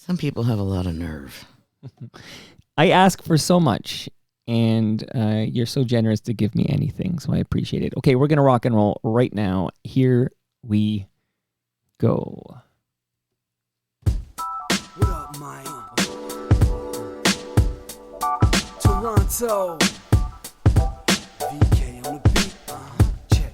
Some people have a lot of nerve. I ask for so much, and you're so generous to give me anything, so I appreciate it. Okay, we're going to rock and roll right now. Here we go. What up, Mike? Toronto. VK on the beat. Check.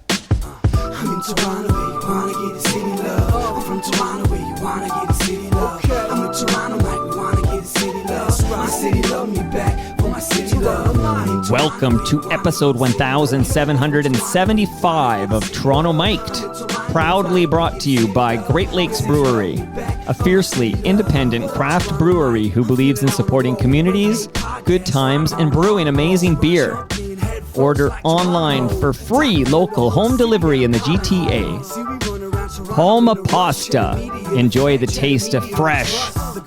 I'm in Toronto where you wanna get the city love. I'm from Toronto where you wanna get the city love. I'm in Toronto like we wanna get the city love. My city love me back for my city love. Welcome to episode 1775 of Toronto Mic'd, proudly brought to you by Great Lakes Brewery, a fiercely independent craft brewery who believes in supporting communities, good times, and brewing amazing beer. Order online for free local home delivery in the GTA. Palma Pasta. Enjoy the taste of fresh,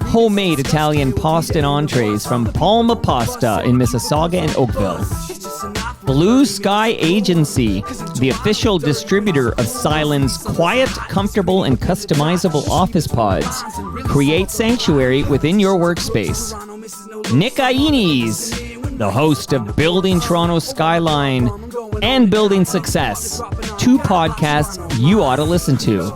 homemade Italian pasta and entrees from Palma Pasta in Mississauga and Oakville. Blue Sky Agency, the official distributor of Silen's quiet, comfortable, and customizable office pods. Create sanctuary within your workspace. Nick Ainis, the host of Building Toronto's Skyline and Building Success, two podcasts you ought to listen to.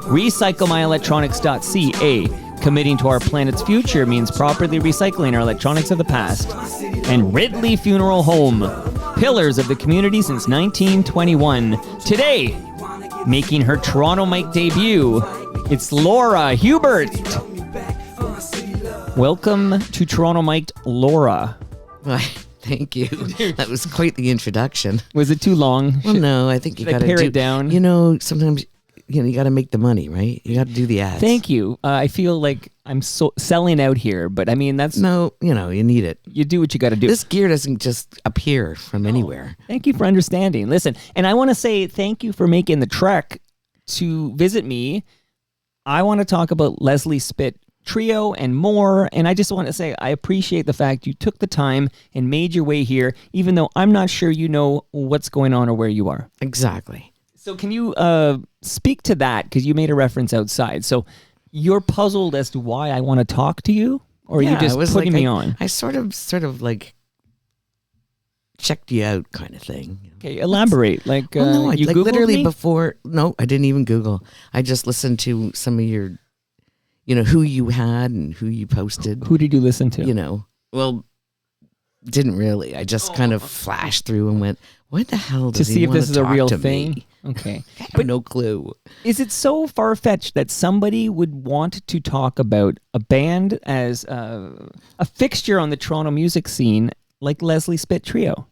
RecycleMyElectronics.ca, committing to our planet's future means properly recycling our electronics of the past. And Ridley Funeral Home, pillars of the community since 1921. Today, making her Toronto Mic debut, it's Laura Hubert. Welcome to Toronto Mic, Laura. Why, thank you. That was quite the introduction. Was it too long? Well, no, I think you got to pare it down. You know, sometimes you got to make the money, right? You got to do the ads. Thank you. I feel like I'm so selling out here, but I mean that's no. You know, you need it. You do what you got to do. This gear doesn't just appear from anywhere. Thank you for understanding. Listen, and I want to say thank you for making the trek to visit me. I want to talk about Leslie Spit Treeo and more, and I just want to say I appreciate the fact you took the time and made your way here, even though I'm not sure you know what's going on or where you are. Exactly. So can you speak to that, because you made a reference outside. So you're puzzled as to why I want to talk to you, or are you just putting me on? I sort of like checked you out kind of thing. Okay, elaborate. Like, no, you like Googled literally me? before. No, I didn't even Google. I just listened to some of your, who you had and who you posted. Who did you listen to? Well, didn't really. I just kind of flashed through and went, what the hell does to he see if want this to is a talk real to thing. me? Okay, I have no clue. Is it so far-fetched that somebody would want to talk about a band as a fixture on the Toronto music scene like Leslie Spit Treeo?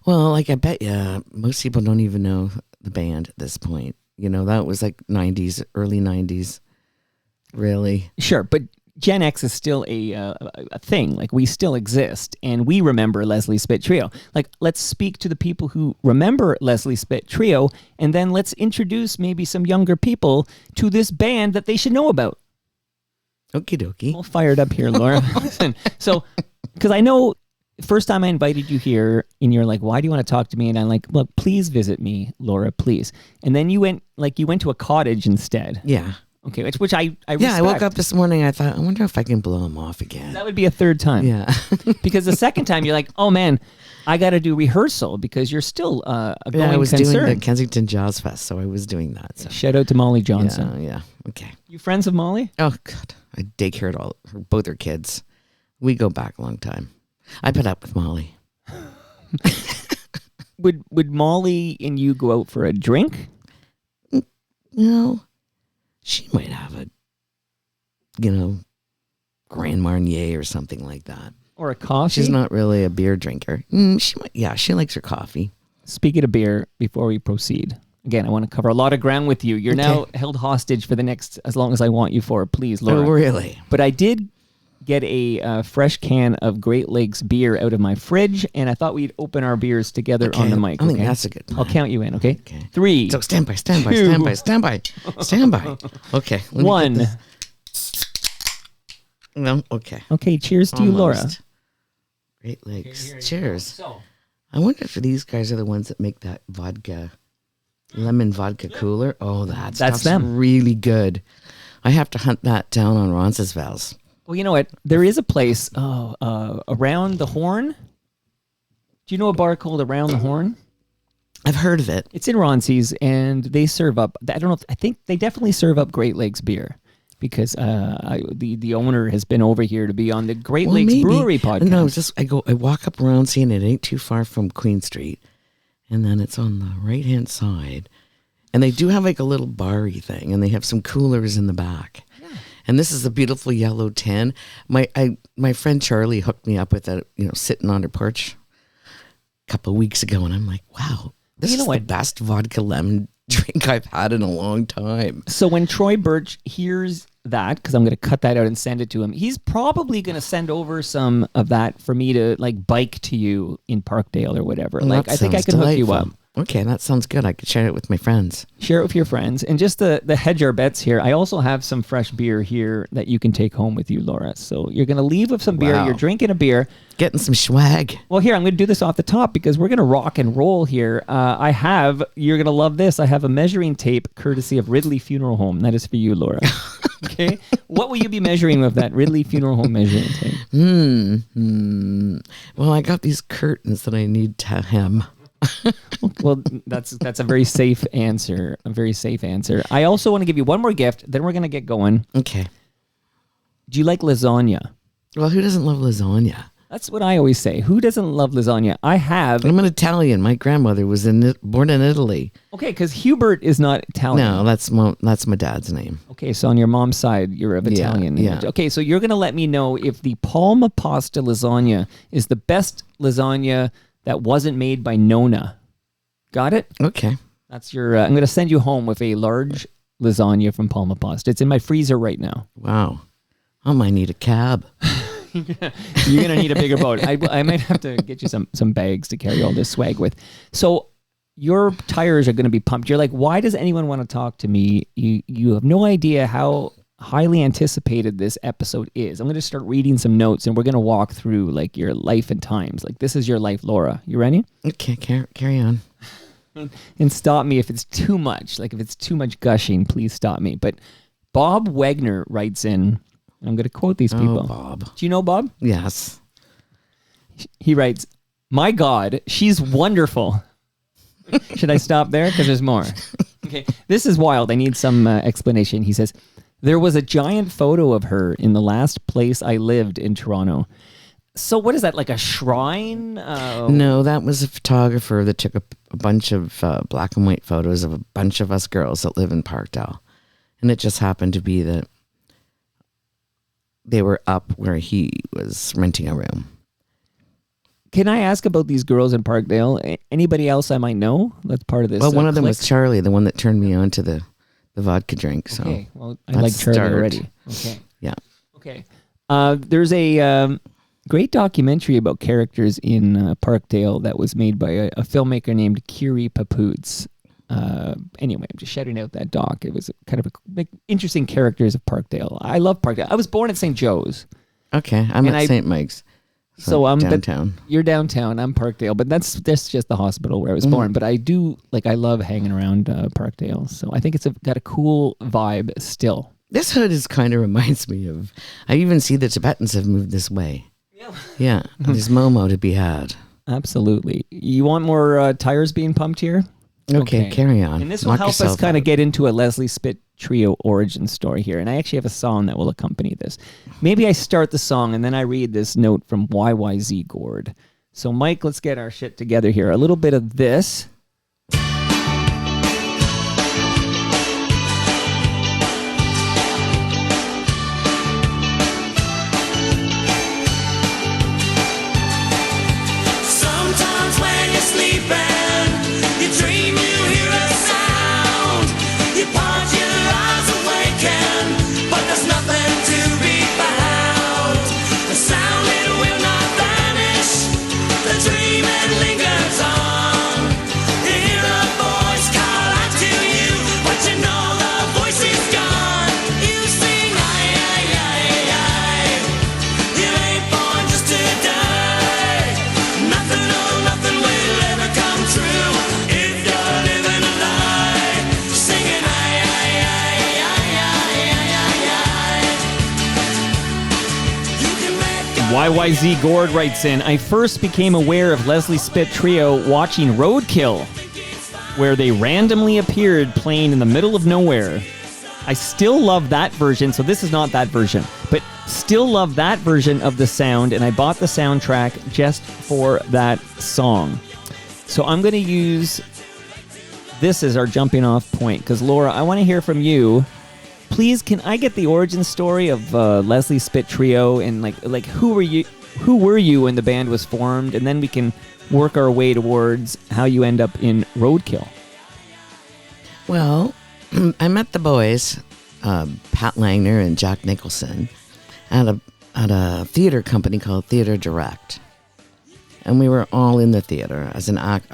Well, like I bet you most people don't even know the band at this point. That was like 90s, early 90s, really. Sure, but Gen X is still a thing. Like, we still exist, and we remember Leslie Spit Treeo. Like, let's speak to the people who remember Leslie Spit Treeo, and then let's introduce maybe some younger people to this band that they should know about. Okie dokie. All fired up here, Laura. Listen, so, because I know first time I invited you here, and you're like, why do you want to talk to me? And I'm like, look, please visit me, Laura, please. And then you went to a cottage instead. Yeah. Okay, which I respect. Yeah, I woke up this morning, I thought, I wonder if I can blow him off again. That would be a third time. Yeah. Because the second time, you're like, oh man, I got to do rehearsal because you're still a going I was concern. doing the Kensington Jazz Fest, so I was doing that. So. Shout out to Molly Johnson. Yeah, okay. You friends of Molly? Oh, God. I daycared both her kids. We go back a long time. I put up with Molly. Would Molly and you go out for a drink? No. She might have a, Grand Marnier or something like that. Or a coffee? She's not really a beer drinker. She might. Yeah, she likes her coffee. Speaking of beer, before we proceed, again, I want to cover a lot of ground with you. You're now held hostage for the next, as long as I want you for, please, Laura. Oh, really? But I did get a fresh can of Great Lakes beer out of my fridge, and I thought we'd open our beers together on the mic. I think that's a good plan. I'll count you in, okay? 3. So stand by. Okay. 1. No, okay. Okay, cheers to you, Laura. Great Lakes. Cheers. I wonder if these guys are the ones that make that lemon vodka cooler. Oh, that's them. really good. I have to hunt that down on Roncesvalles. Well, you know what? There is a place around the Horn. Do you know a bar called Around the Horn? I've heard of it. It's in Ronsi's, and they serve up. I don't know. I think they definitely serve up Great Lakes beer because the owner has been over here to be on the Great Lakes Brewery podcast. No, I walk up around, seeing it ain't too far from Queen Street, and then it's on the right hand side, and they do have like a little bar-y thing, and they have some coolers in the back. Yeah. And this is a beautiful yellow tin. My friend Charlie hooked me up with that, sitting on her porch a couple of weeks ago, and I'm like, wow, this is the best vodka lemon drink I've had in a long time. So when Troy Birch hears that, because I'm going to cut that out and send it to him, he's probably going to send over some of that for me to bike to you in Parkdale or whatever. Well, I think I can hook you up. Okay, that sounds good. I could share it with my friends. Share it with your friends. And just the hedge our bets here, I also have some fresh beer here that you can take home with you, Laura. So you're going to leave with some beer. Wow. You're drinking a beer. Getting some swag. Well, here, I'm going to do this off the top because we're going to rock and roll here. You're going to love this. I have a measuring tape courtesy of Ridley Funeral Home. That is for you, Laura. Okay. What will you be measuring with that Ridley Funeral Home measuring tape? Well, I got these curtains that I need to hem. Well, that's a very safe answer. A very safe answer. I also want to give you one more gift. Then we're going to get going. Okay. Do you like lasagna? Well, who doesn't love lasagna? That's what I always say. Who doesn't love lasagna? I'm an Italian. My grandmother was born in Italy. Okay, because Hubert is not Italian. No, that's my dad's name. Okay, so on your mom's side, you're of Italian. Yeah. Okay, so you're going to let me know if the Palma Pasta lasagna is the best lasagna that wasn't made by Nona. Got it? Okay. That's your. I'm going to send you home with a large lasagna from Palma Pasta. It's in my freezer right now. Wow. I might need a cab. You're going to need a bigger boat. I might have to get you some bags to carry all this swag with. So your tires are going to be pumped. You're like, why does anyone want to talk to me? You have no idea how highly anticipated this episode is. I'm going to start reading some notes and we're going to walk through your life and times. This is your life, Laura. You ready? Okay, carry on. And stop me if it's too much. If it's too much gushing, please stop me. But Bob Wagner writes in, I'm going to quote these people. Oh, Bob. Do you know Bob? Yes. He writes, "My God, she's wonderful." Should I stop there? Because there's more. Okay, this is wild. I need some explanation. He says, "There was a giant photo of her in the last place I lived in Toronto." So what is that, like a shrine? No, that was a photographer that took a bunch of black and white photos of a bunch of us girls that live in Parkdale. And it just happened to be that they were up where he was renting a room. Can I ask about these girls in Parkdale? Anybody else I might know that's part of this? Well, one of them was Charlie, the one that turned me on to the vodka drink. So okay, well, I like Charlie already. Okay. Yeah. Okay. There's a great documentary about characters in Parkdale that was made by a filmmaker named Kiri Papoots. Anyway, I'm just shouting out that doc. It was kind of interesting characters of Parkdale. I love Parkdale. I was born at St. Joe's. Okay, I'm at St. Mike's. So I'm downtown. You're downtown. I'm Parkdale, but that's just the hospital where I was born. But I love hanging around Parkdale. So I think it's got a cool vibe still. This hood kind of reminds me of. I even see the Tibetans have moved this way. Yeah, there's Momo to be had. Absolutely. You want more tires being pumped here? Okay, carry on. And this will help us kind of get into a Leslie Spit Treeo origin story here. And I actually have a song that will accompany this. Maybe I start the song and then I read this note from YYZ Gord. So Mike, let's get our shit together here. A little bit of this. YYZ Gord writes in, I first became aware of Leslie Spit Trio watching Roadkill, where they randomly appeared playing in the middle of nowhere. I still love that version, so this is not that version, but still love that version of the sound, and I bought the soundtrack just for that song. So I'm going to use this as our jumping off point, because Laura, I want to hear from you. Please, can I get the origin story of Leslie Spit Trio, and like who were you when the band was formed, and then we can work our way towards how you end up in Roadkill. Well, I met the boys, Pat Langner and Jack Nicholson, at a theater company called Theater Direct, and we were all in the theater. I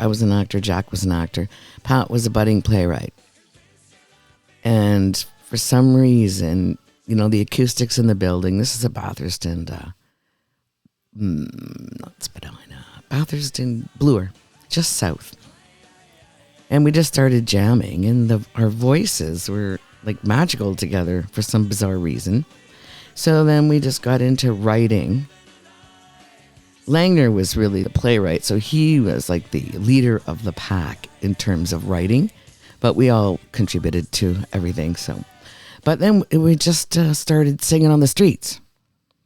was an actor, Jack was an actor, Pat was a budding playwright, and for some reason, the acoustics in the building. This is a Bathurst and not Spadina, Bathurst and Bloor, just south. And we just started jamming, and our voices were like magical together for some bizarre reason. So then we just got into writing. Langner was really the playwright, so he was like the leader of the pack in terms of writing, but we all contributed to everything. So, but then we just started singing on the streets,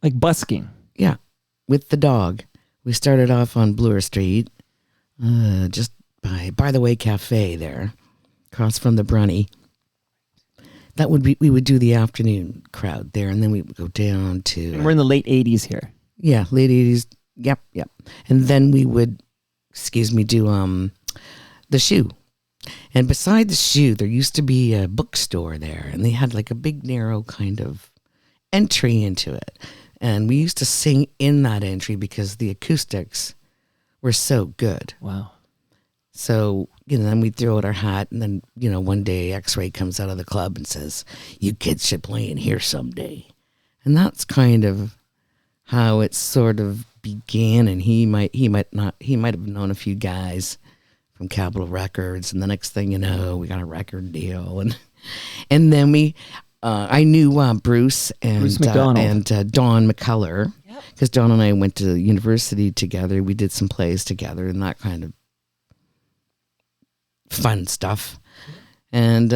like busking. Yeah, with the dog. We started off on Bloor Street, just by the Way Cafe there, across from the Brunny. We would do the afternoon crowd there, and then we would go down to... And we're in the late 80s here. Yeah, late 80s. Yep. And then we would, do the Shoe. And beside the Shoe, there used to be a bookstore there, and they had like a big, narrow kind of entry into it. And we used to sing in that entry because the acoustics were so good. Wow. So, then we throw out our hat, and then, one day X-Ray comes out of the club and says, you kids should play in here someday. And that's kind of how it sort of began. And he might have known a few guys from Capitol Records, and the next thing you know, we got a record deal. And then I knew Bruce McDonald and Don McCullough, because Don and I went to university together. We did some plays together and that kind of fun stuff. And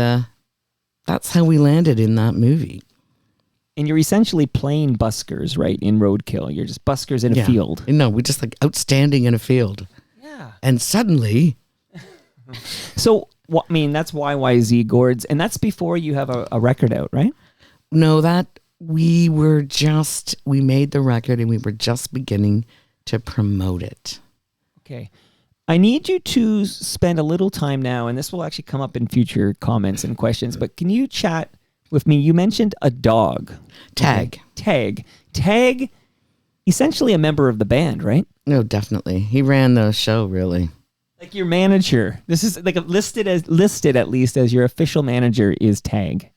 that's how we landed in that movie. And you're essentially playing buskers, right, in Roadkill. You're just buskers in a field. No, we're just like outstanding in a field. Yeah. And suddenly... So, that's YYZ Gords, and that's before you have a record out, right? No, we made the record and we were just beginning to promote it. Okay. I need you to spend a little time now, and this will actually come up in future comments and questions, but can you chat with me? You mentioned a dog. Tag. Okay. Tag, essentially a member of the band, right? No, definitely. He ran the show, really. Like your manager. This is like listed at least as your official manager is Tag.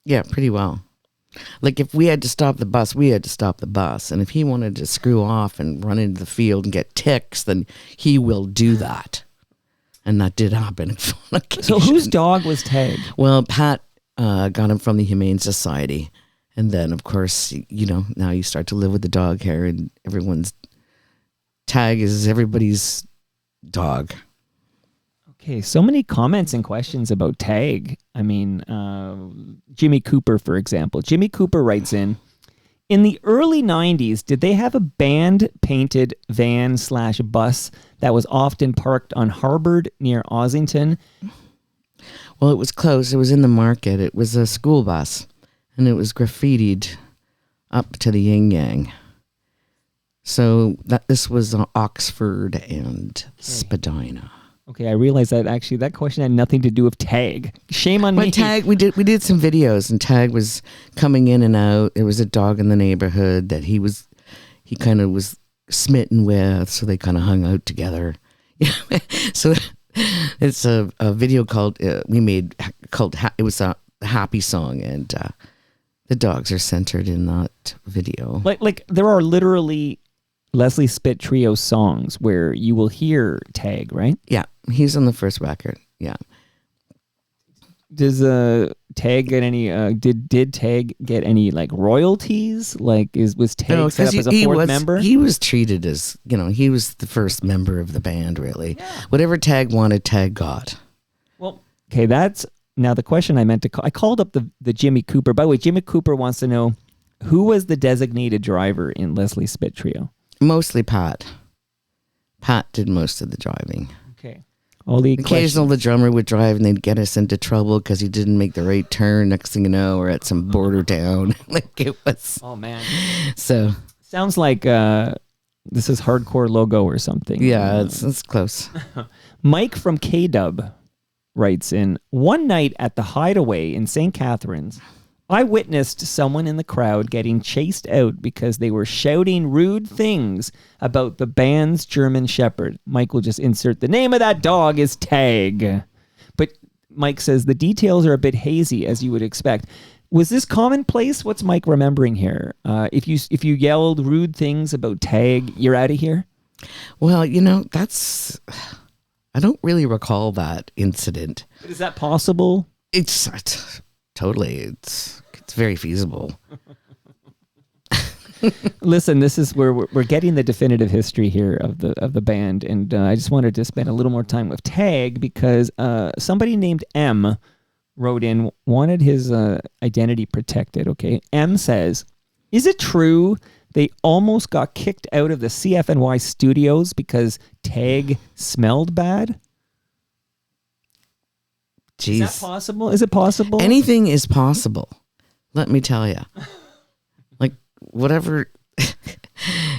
Yeah, pretty well. Like if we had to stop the bus, we had to stop the bus. And if he wanted to screw off and run into the field and get ticks, then he will do that. And that did happen on occasion. So whose dog was Tag? Well, Pat got him from the Humane Society. And then, of course, now you start to live with the dog hair, and Tag is everybody's dog. Okay, so many comments and questions about Tag. Jimmy Cooper, for example. Jimmy Cooper writes in the early 90s, did they have a band-painted van/bus that was often parked on Harvard near Ossington? Well, it was close. It was in the market. It was a school bus, and it was graffitied up to the yin-yang. So this was Oxford and Spadina. Okay, I realized that actually that question had nothing to do with Tag. Shame on me. Tag, we did some videos, and Tag was coming in and out. There was a dog in the neighborhood that he kind of was smitten with, so they kind of hung out together. So it's a video called it was a happy song, and the dogs are centered in that video. Like there are literally Leslie Spit Trio songs where you will hear Tag, right? Yeah, he's on the first record. Yeah. Tag get any? Did Tag get any like royalties? Like, was Tag set up as a fourth member? He was treated as he was the first member of the band. Really, whatever Tag wanted, Tag got. Well, okay, that's now the question I meant to call. I called up the Jimmy Cooper. By the way, Jimmy Cooper wants to know who was the designated driver in Leslie Spit Trio. Mostly Pat. Pat did most of the driving. Okay. Occasional the drummer would drive and they'd get us into trouble because he didn't make the right turn. Next thing you know, we're at some border town. Like it was. Oh man. So sounds like this is Hardcore Logo or something. Yeah, it's close. Mike from K-Dub writes in, one night at the Hideaway in St. Catharines, I witnessed someone in the crowd getting chased out because they were shouting rude things about the band's German Shepherd. Mike will just insert the name of that dog is Tag. But Mike says the details are a bit hazy, as you would expect. Was this commonplace? What's Mike remembering here? If you yelled rude things about Tag, you're out of here? Well, that's... I don't really recall that incident. But is that possible? It's totally. It's very feasible. Listen, this is where we're getting the definitive history here of the band, and I just wanted to spend a little more time with Tag because somebody named M wrote in, wanted his identity protected. Okay, M says, "Is it true they almost got kicked out of the CFNY studios because Tag smelled bad?" Jeez. Is that possible? Is it possible? Anything is possible. Let me tell you. Like, whatever.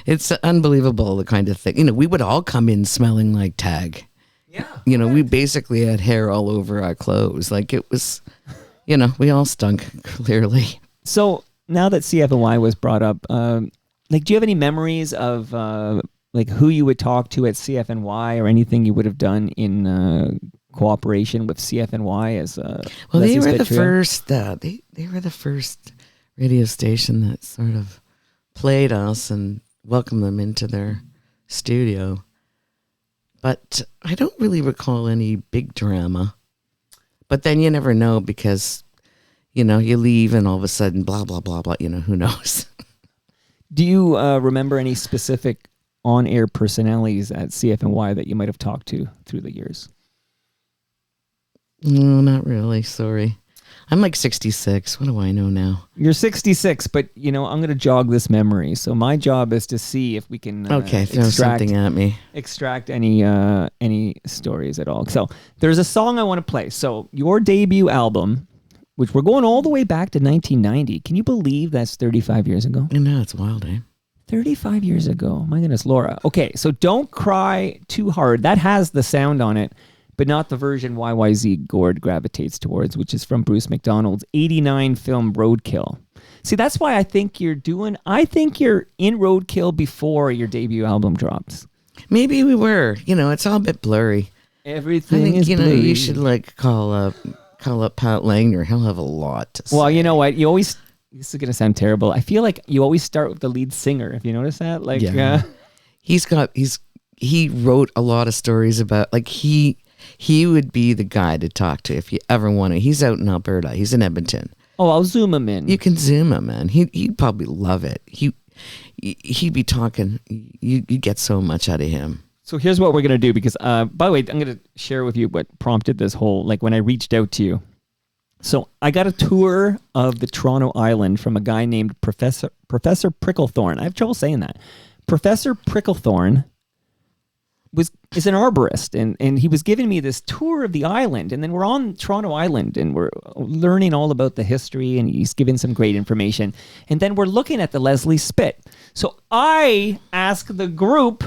It's unbelievable, the kind of thing. We would all come in smelling like Tag. Yeah. We basically had hair all over our clothes. Like, it was, we all stunk, clearly. So, now that CFNY was brought up, do you have any memories of, who you would talk to at CFNY or anything you would have done in cooperation with CFNY as they were the first they were the first radio station that sort of played us and welcomed them into their studio, but I don't really recall any big drama. But then you never know because you leave and all of a sudden blah blah blah blah, who knows. Do you remember any specific on-air personalities at CFNY that you might have talked to through the years? No, not really. Sorry. I'm like 66. What do I know now? You're 66, but, I'm going to jog this memory. So my job is to see if we can throw something at me. Extract any stories at all. So there's a song I want to play. So your debut album, which we're going all the way back to 1990. Can you believe that's 35 years ago? I know, it's wild, eh? 35 years ago. My goodness, Laura. Okay, so Don't Cry Too Hard. That has the sound on it, but not the version YYZ Gord gravitates towards, which is from Bruce McDonald's 89 film Roadkill. See, that's why I think you're in Roadkill before your debut album drops. Maybe we were. It's all a bit blurry. Everything is blurry. You should call up Pat Langner. He'll have a lot to say. Well, you know what? You always... This is going to sound terrible. I feel like you always start with the lead singer. If you notice that, he wrote a lot of stories about he would be the guy to talk to if you ever want to. He's out in Alberta. He's in Edmonton. Oh, I'll zoom him in. You can zoom him in. He'd probably love it. He'd be talking. You get so much out of him. So here's what we're going to do because, by the way, I'm going to share with you what prompted this whole, when I reached out to you. So I got a tour of the Toronto Island from a guy named Professor Pricklethorne. I have trouble saying that. Professor Pricklethorne is an arborist, and he was giving me this tour of the island. And then we're on Toronto Island, and we're learning all about the history, and he's giving some great information. And then we're looking at the Leslie Spit. So I asked the group,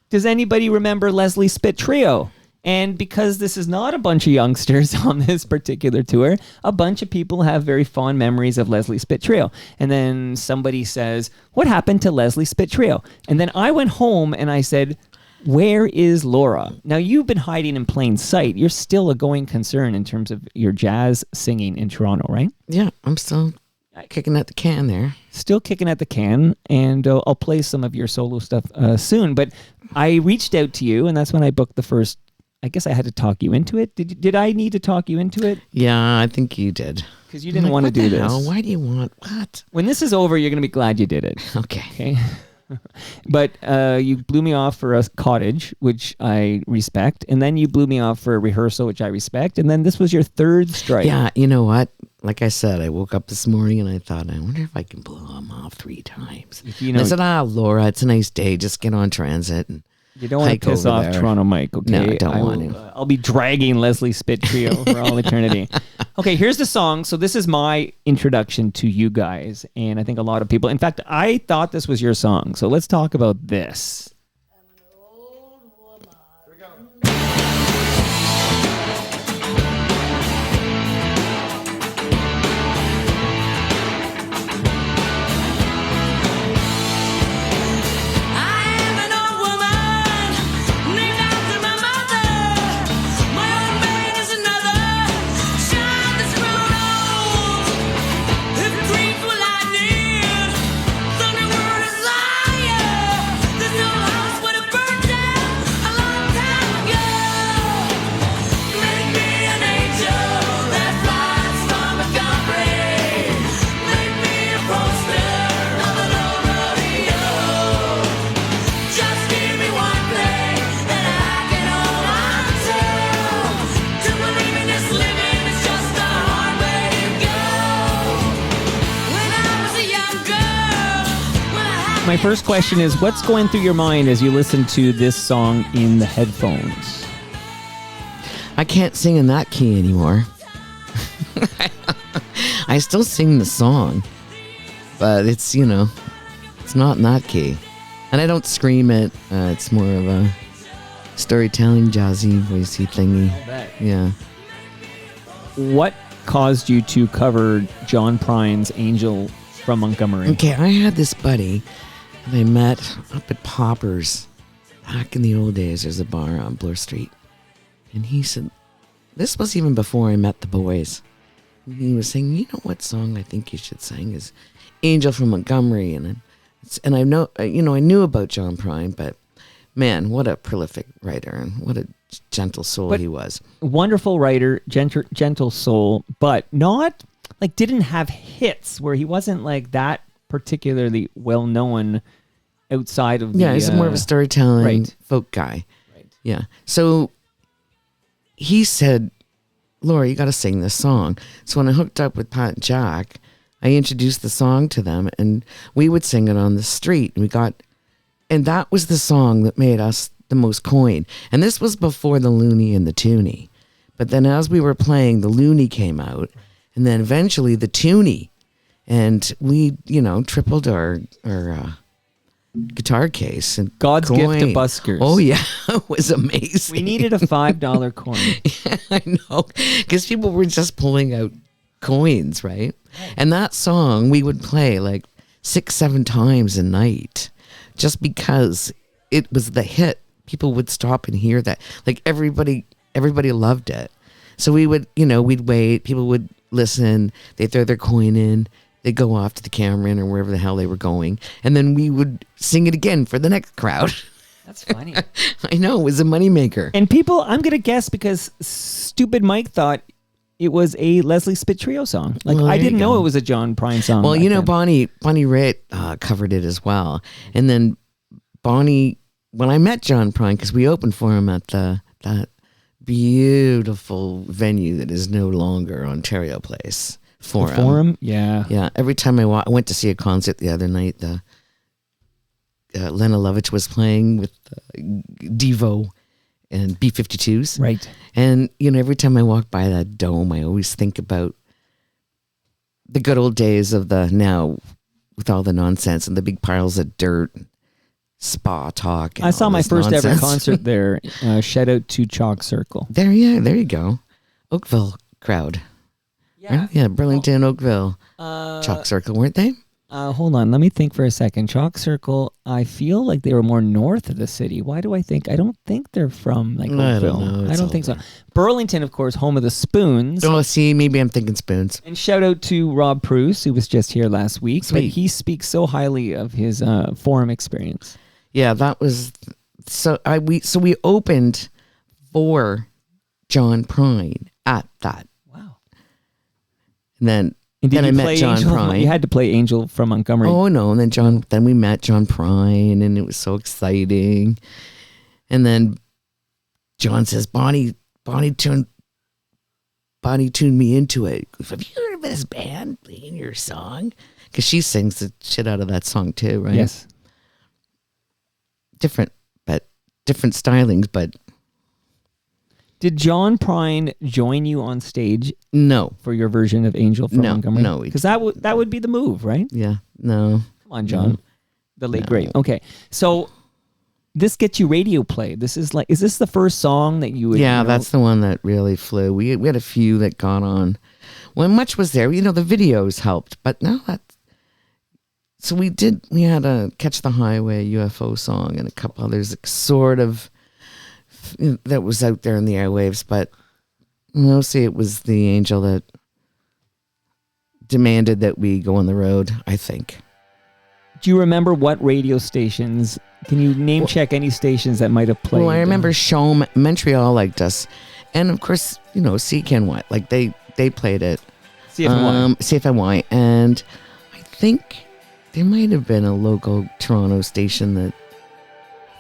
does anybody remember Leslie Spit Trio? And because this is not a bunch of youngsters on this particular tour, a bunch of people have very fond memories of Leslie Spit Trio. And then somebody says, what happened to Leslie Spit Trio? And then I went home and I said, where is Laura? Now, you've been hiding in plain sight. You're still a going concern in terms of your jazz singing in Toronto, right? Yeah, I'm still kicking at the can there. Still kicking at the can, and I'll play some of your solo stuff soon. But I reached out to you, and that's when I booked the first I guess I had to talk you into it. Did I need to talk you into it? Yeah, I think you did. Because you didn't want to do this. Hell? Why do you want what? When this is over, you're going to be glad you did it. Okay. But you blew me off for a cottage, which I respect. And then you blew me off for a rehearsal, which I respect. And then this was your third strike. Yeah, you know what? Like I said, I woke up this morning and I thought, I wonder if I can blow them off 3 times. And I said, Laura, it's a nice day. Just get on transit and you don't want to piss off Toronto Mike, okay? No, I don't want to. I'll be dragging Leslie Spit Trio for all eternity. Okay, here's the song. So this is my introduction to you guys, and I think a lot of people... In fact, I thought this was your song, so let's talk about this. My first question is, what's going through your mind as you listen to this song in the headphones? I can't sing in that key anymore. I still sing the song, but it's, it's not in that key. And I don't scream it. It's more of a storytelling, jazzy, voicey thingy. Yeah. What caused you to cover John Prine's Angel from Montgomery? Okay, I had this buddy that I met up at Popper's back in the old days. There's a bar on Bloor Street. And he said, this was even before I met the boys. And he was saying, you know what song I think you should sing is Angel from Montgomery. And I know, I knew about John Prine, but man, what a prolific writer and what a gentle soul he was. Wonderful writer, gentle soul, but not didn't have hits where he wasn't like that particularly well known outside of the... Yeah, he's more of a storytelling folk guy. Right. Yeah. So he said, Laura, you got to sing this song. So when I hooked up with Pat and Jack, I introduced the song to them and we would sing it on the street. And that was the song that made us the most coin. And this was before the Looney and the Toonie. But then as we were playing, the Looney came out and then eventually the Toonie. And we, tripled our guitar case. And God's coin. gift to buskers. Oh, yeah. It was amazing. We needed a $5 coin. Yeah, I know. Because people were just pulling out coins, right? And that song we would play 6-7 times a night just because it was the hit. People would stop and hear that. Everybody loved it. So we would, we'd wait. People would listen. They'd throw their coin in. They'd go off to the Cameron or wherever the hell they were going. And then we would sing it again for the next crowd. That's funny. I know. It was a moneymaker. And people, I'm going to guess because stupid Mike thought it was a Leslie Spit Trio song. I didn't know it was a John Prine song. Well, Bonnie Raitt covered it as well. And then Bonnie, when I met John Prine, because we opened for him at that beautiful venue that is no longer Ontario Place. Forum? Yeah. Yeah. Every time I went to see a concert the other night, Lena Lovitch was playing with Devo and B-52s. Right. And, every time I walk by that dome, I always think about the good old days of the now with all the nonsense and the big piles of dirt, spa talk. I saw my first ever concert there. Shout out to Chalk Circle. There you go. Oakville crowd. Yeah. Right? Yeah, Burlington, Oakville. Chalk Circle, weren't they? Hold on, let me think for a second. Chalk Circle, I feel like they were more north of the city. Why do I think? I don't think they're from Oakville. I don't know. I don't think so. Burlington, of course, home of the Spoons. Oh, see, maybe I'm thinking Spoons. And shout out to Rob Pruce, who was just here last week. Sweet. But he speaks so highly of his Forum experience. Yeah, that was... So we opened before John Prine at that. Wow. And then And did I you met play John Angel? Prine. You had to play Angel from Montgomery. Oh no! And then we met John Prine, and it was so exciting. And then John says, Bonnie tuned me into it. Have you heard of this band playing your song? Because she sings the shit out of that song too, right? Yes. Different stylings, but Did John Prine join you on stage no. for your version of Angel from Montgomery? No. Because that would be the move, right? Yeah, no. Come on, John. No. The late great. Okay, so this gets you radio play. Is this the first song that you would? Yeah, that's the one that really flew. We had a few that got on. Well, much was there. The videos helped, but no, so we had a Catch the Highway UFO song and a couple others sort of that was out there in the airwaves, but mostly it was the Angel that demanded that we go on the road, I think. Do you remember what radio stations? Can you name check any stations that might have played? Well, I remember Montreal liked us, and of course, CKNY, like they played it. CFNY, and I think there might have been a local Toronto station that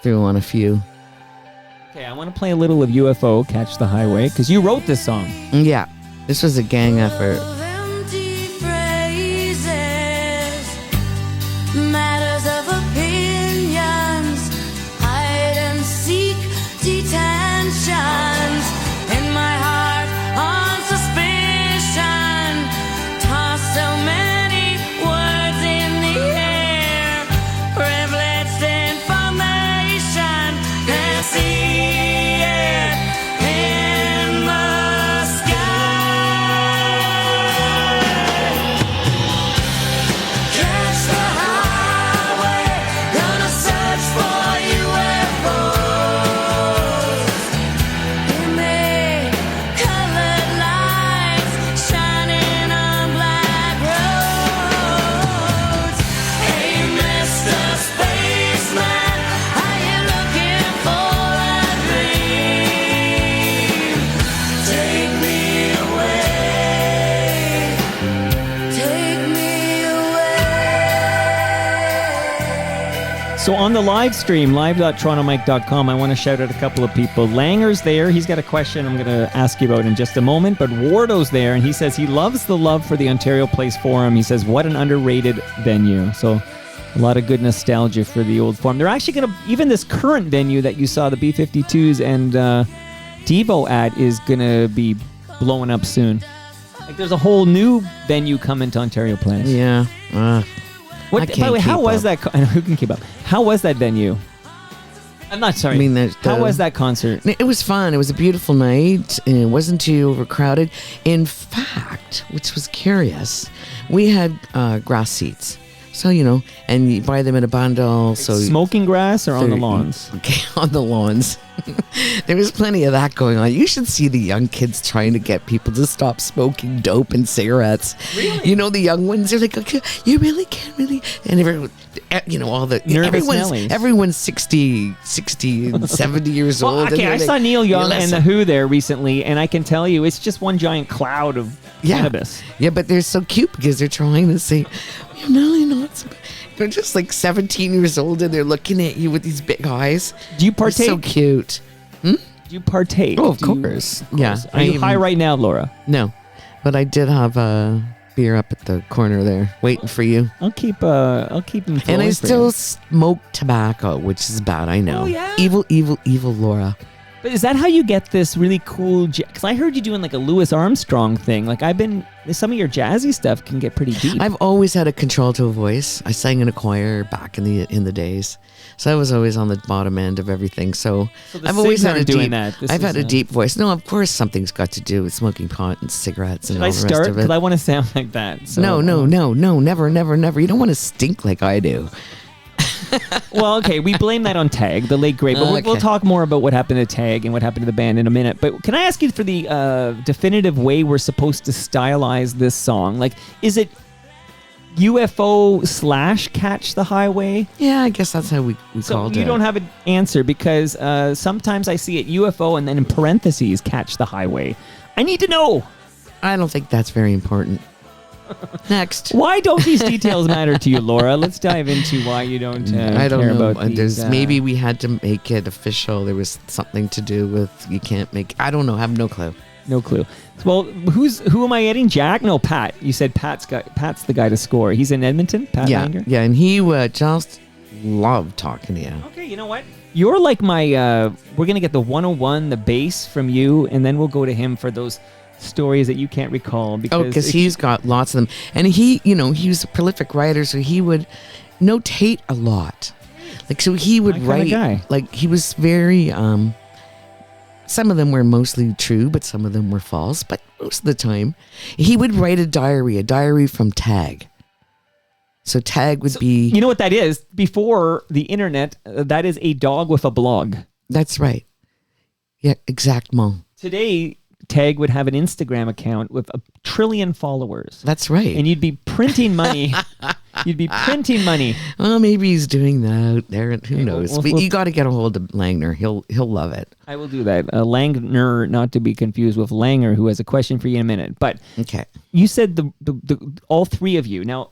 threw on a few. Okay, I want to play a little of UFO, Catch the Highway, because you wrote this song. Yeah, this was a gang effort. Empty phrases, matters of opinions, hide and seek detentions. In my heart, on suspicion, toss so many words in the air, privileged information, and see it in the sky. Catch the highway, gonna search for UFOs. In the colored lights shining on black roads. Hey, Mr. Spaceman, are you looking for a dream? Take me away. Take me away. So on the live stream, live.torontomike.com, I want to shout out a couple of people. Langer's there. He's got a question I'm going to ask you about in just a moment. But Wardo's there, and he says he loves the love for the Ontario Place Forum. He says, what an underrated venue. So a lot of good nostalgia for the old forum. They're actually going to, even this current venue that you saw, the B-52s and Devo at, is going to be blowing up soon. Like there's a whole new venue coming to Ontario Place. Yeah. I By can't the way, how keep was up. that? Who can keep up? How was that venue? I'm not sorry. I mean, how was that concert? It was fun. It was a beautiful night, and it wasn't too overcrowded. In fact, which was curious, we had grass seats. So, and you buy them in a bundle. So Smoking grass or on the lawns? Okay, on the lawns. There was plenty of that going on. You should see the young kids trying to get people to stop smoking dope and cigarettes. Really? The young ones are like, okay, you really can't really. And everyone, all the Nervous Nellies. everyone's 60 and 70 years Well, old. okay, I saw Neil Young and The Who there recently, and I can tell you, it's just one giant cloud of cannabis. Yeah, but they're so cute because they're trying to say, you're really not so. They're just like 17 years old and they're looking at you with these big eyes. Do you They're partake? so cute. Do you partake? Oh, of Do you- course. Yeah. Are you high right now, Laura? No, but I did have a beer up at the corner there waiting for you. I'll keep them And I flowing for still you. smoke tobacco, which is bad, I know. Oh, yeah? Evil, evil, evil Laura. But is that how you get this really cool? Because I heard you doing like a Louis Armstrong thing. Like some of your jazzy stuff can get pretty deep. I've always had a contralto voice. I sang in a choir back in the days. So I was always on the bottom end of everything. So the I've always cigs had a aren't doing deep. that. This I've is had a deep voice. No, of course something's got to do with smoking pot and cigarettes and Should all I the rest start? of Because it. I want to sound like that. So, No, never, never, never. You don't want to stink like I do. Well, okay, we blame that on Tag, the late great, but we'll Okay. talk more about what happened to Tag and what happened to the band in a minute. But can I ask you for the definitive way we're supposed to stylize this song? Like, is it UFO / Catch the Highway? Yeah, I guess that's how we So called it. you don't have an answer because sometimes I see it UFO and then in parentheses Catch the Highway. I need to know. I don't think that's very important. Next. Why don't these details matter to you, Laura? Let's dive into why you don't I don't care know. about these. Maybe we had to make it official. There was something to do with you can't make. I don't know. I have no clue. No clue. Well, who am I getting? Jack? No, Pat. You said Pat's the guy to score. He's in Edmonton. Pat Langer? Yeah, and he would just love talking to you. Okay, you know what? You're like my. We're gonna get the 101, the base from you, and then we'll go to him for those stories that you can't recall Because he's got lots of them, and he was a prolific writer, so he would notate a lot. Like, so he would My kinda write. guy. Like, he was very. Some of them were mostly true, but some of them were false. But most of the time, he would write a diary from Tag. So Tag would be. You know what that is? Before the internet, that is a dog with a blog. That's right. Yeah, exactement. Today, Tag would have an Instagram account with 1 trillion followers. That's right. And you'd be printing money. You'd be printing money. Well, maybe he's doing that. There, who knows? we'll- But you got to get a hold of Langner. He'll love it. I will do that. Langner, not to be confused with Langer, who has a question for you in a minute. But Okay. you said the all three of you. Now,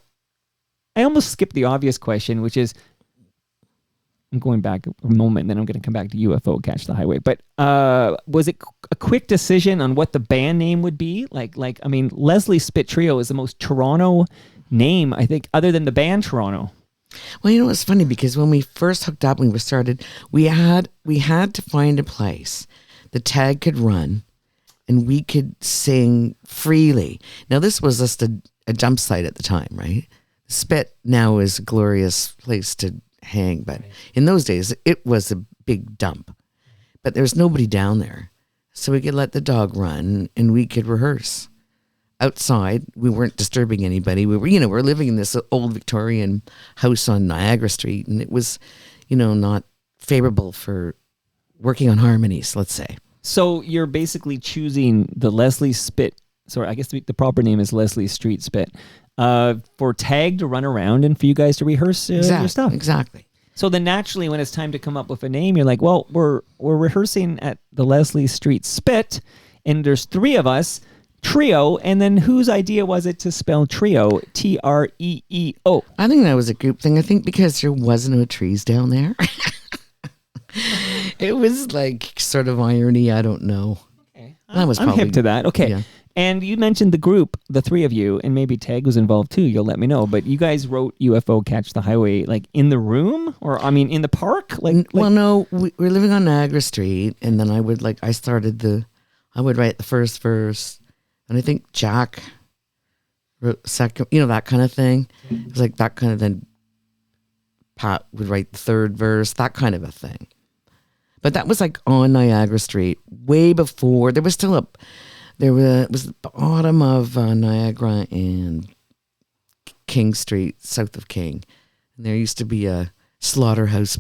I almost skipped the obvious question, which is, I'm going back a moment, then I'm going to come back to UFO Catch the Highway. But was it a quick decision on what the band name would be? Like I mean, Leslie Spit Treeo is the most Toronto name, I think, other than the band Toronto. Well, you know, it's funny because when we first hooked up, when we started, we had to find a place the Tag could run and we could sing freely. Now, this was just a dump site at the time, right? Spit now is a glorious place to hang, but in those days, it was a big dump. But there was nobody down there. So we could let the dog run and we could rehearse. Outside, we weren't disturbing anybody. We were, we're living in this old Victorian house on Niagara Street, and it was, not favorable for working on harmonies, let's say. So you're basically choosing the Leslie Spit. Sorry, I guess the proper name is Leslie Street Spit. For Tag to run around and for you guys to rehearse your stuff. Exactly. So then naturally, when it's time to come up with a name, you're like, well, we're rehearsing at the Leslie Street Spit, and there's 3 of us. Treeo, and then whose idea was it to spell Treeo? Treeo. I think that was a group thing. I think because there was no trees down there. It was like sort of irony. I don't know. Okay. That was I'm probably, hip to that. Okay. Yeah. And you mentioned the group, the 3 of you, and maybe Tag was involved too. You'll let me know. But you guys wrote UFO Catch the Highway like in the room, or I mean in the park? Well, no, we were living on Niagara Street, and then I would write the first verse, and I think Jack wrote second, that kind of thing. It was like that kind of, then Pat would write the third verse, that kind of a thing. But that was like on Niagara Street, way before, it was the bottom of Niagara and King Street, south of King. And there used to be a slaughterhouse.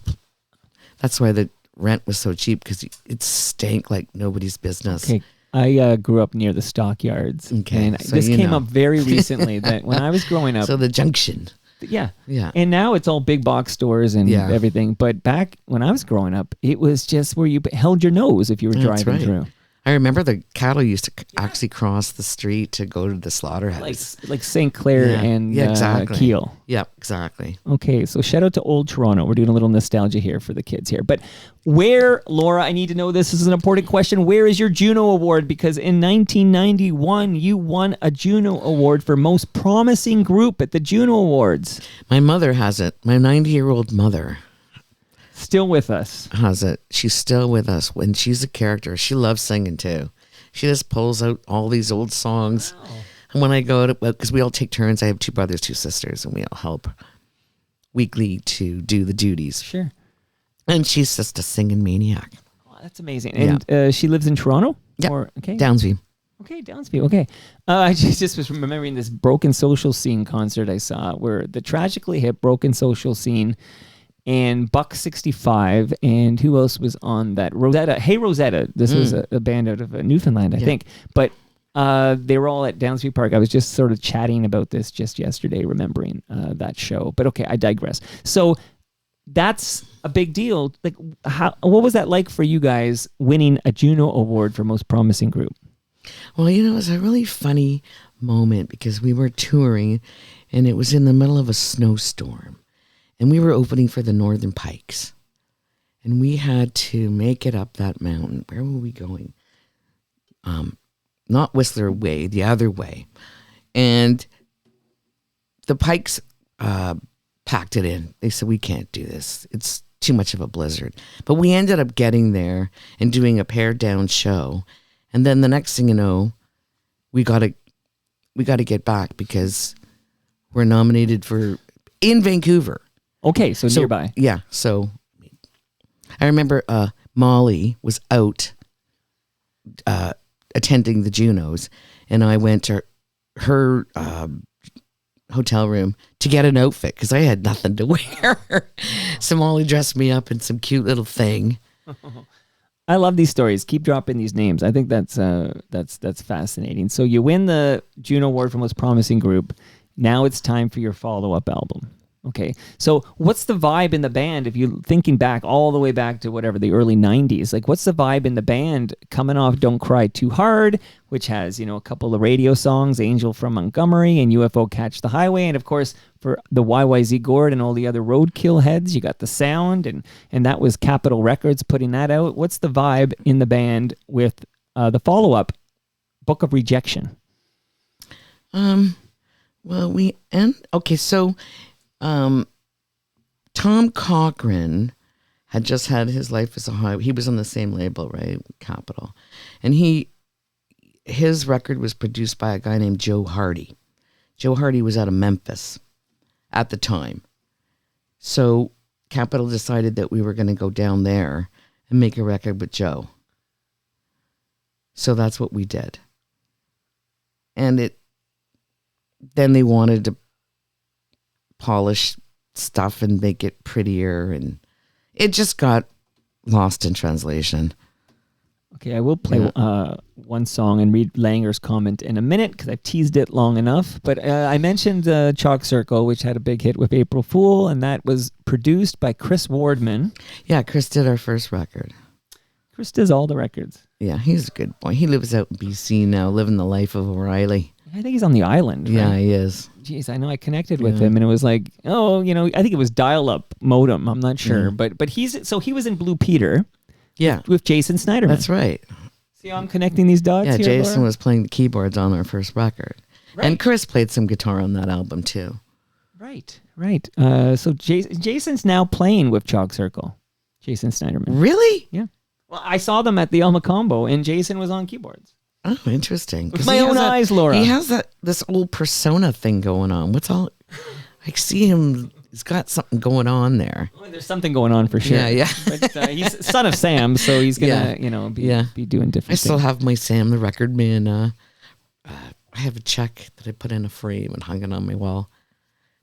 That's why the rent was so cheap, because it stank like nobody's business. Okay. I grew up near the stockyards. Okay, And so this you came know. up very recently that when I was growing up. So the junction. Yeah. Yeah. And now it's all big box stores and Yeah. everything. But back when I was growing up, it was just where you held your nose if you were That's driving right. through. I remember the cattle used to actually cross the street to go to the slaughterhouse. Like St. Clair Yeah. and Yeah, exactly. Kiel. Yeah, exactly. Okay, so shout out to Old Toronto. We're doing a little nostalgia here for the kids here. But where, Laura, I need to know this is an important question. Where is your Juno Award? Because in 1991, you won a Juno Award for Most Promising Group at the Juno Awards. My mother has it. My 90-year-old mother Still with us. has it. She's still with us. When she's a character, she loves singing too. She just pulls out all these old songs. Wow. And when I go to, because we all take turns, I have 2 brothers, 2 sisters, and we all help weekly to do the duties. Sure. And she's just a singing maniac. Oh, that's amazing. And she lives in Toronto? Yeah. Okay. Downsview. Okay, Downsview. Okay. I just was remembering this Broken Social Scene concert I saw where the tragically hip Broken Social Scene and Buck 65 and who else was on that? Rosetta. Hey, Rosetta. This was a band out of Newfoundland, I think. But They were all at Downstreet Park. I was just sort of chatting about this just yesterday, remembering that show. But okay, I digress. So that's a big deal. Like, what was that like for you guys winning a Juno Award for Most Promising Group? Well, it was a really funny moment because we were touring and it was in the middle of a snowstorm and we were opening for the Northern Pikes and we had to make it up that mountain. Where were we going? Not Whistler Way, the other way. And the Pikes packed it in. They said, we can't do this. It's too much of a blizzard. But we ended up getting there and doing a pared down show. And then the next thing you know, we got to get back because we're nominated for in Vancouver. Okay, so nearby. Yeah. So I remember Molly was out attending the Junos, and I went to her hotel room to get an outfit because I had nothing to wear. So Molly dressed me up in some cute little thing. I love these stories. Keep dropping these names. I think that's fascinating. So you win the Juno Award for Most Promising Group. Now it's time for your follow-up album. Okay. So what's the vibe in the band if you're thinking back all the way back to whatever, the early 90s? Like, what's the vibe in the band coming off Don't Cry Too Hard, which has, a couple of radio songs, Angel from Montgomery and UFO Catch the Highway. And of course, for the YYZ Gord and all the other Roadkill heads, you got The Sound, and that was Capitol Records putting that out. What's the vibe in the band with the follow-up, Book of Rejection? So Tom Cochran had just had his Life as a Highway. He was on the same label, right? Capitol. And his record was produced by a guy named Joe Hardy. Joe Hardy was out of Memphis at the time. So Capitol decided that we were going to go down there and make a record with Joe. So that's what we did. And then they wanted to polish stuff and make it prettier, and it just got lost in translation. Okay, I will play one song and read Langer's comment in a minute because I've teased it long enough. But I mentioned Chalk Circle, which had a big hit with April Fool, and that was produced by Chris Wardman. Yeah, Chris did our first record. Chris does all the records. Yeah, he's a good boy. He lives out in BC now, living the life of O'Reilly. I think he's on the island. Right? Yeah, he is. Jeez, I know I connected with him, and it was like, I think it was dial-up modem. I'm not sure, but he was in Blue Peter. Yeah, with Jason Snyderman. That's right. See how I'm connecting these dots? Yeah, here, Jason Laura? was playing the keyboards on our first record, and Chris played some guitar on that album too. Right. So Jason's now playing with Chalk Circle. Jason Snyderman. Really? Yeah. Well, I saw them at the Alma Combo, and Jason was on keyboards. Oh, interesting. With my own eyes, Laura. He has this old persona thing going on. I see him. He's got something going on there. Well, there's something going on for sure. Yeah. But he's son of Sam, so he's gonna, be doing different. I still have my Sam the Record Man. I have a check that I put in a frame and hung it on my wall.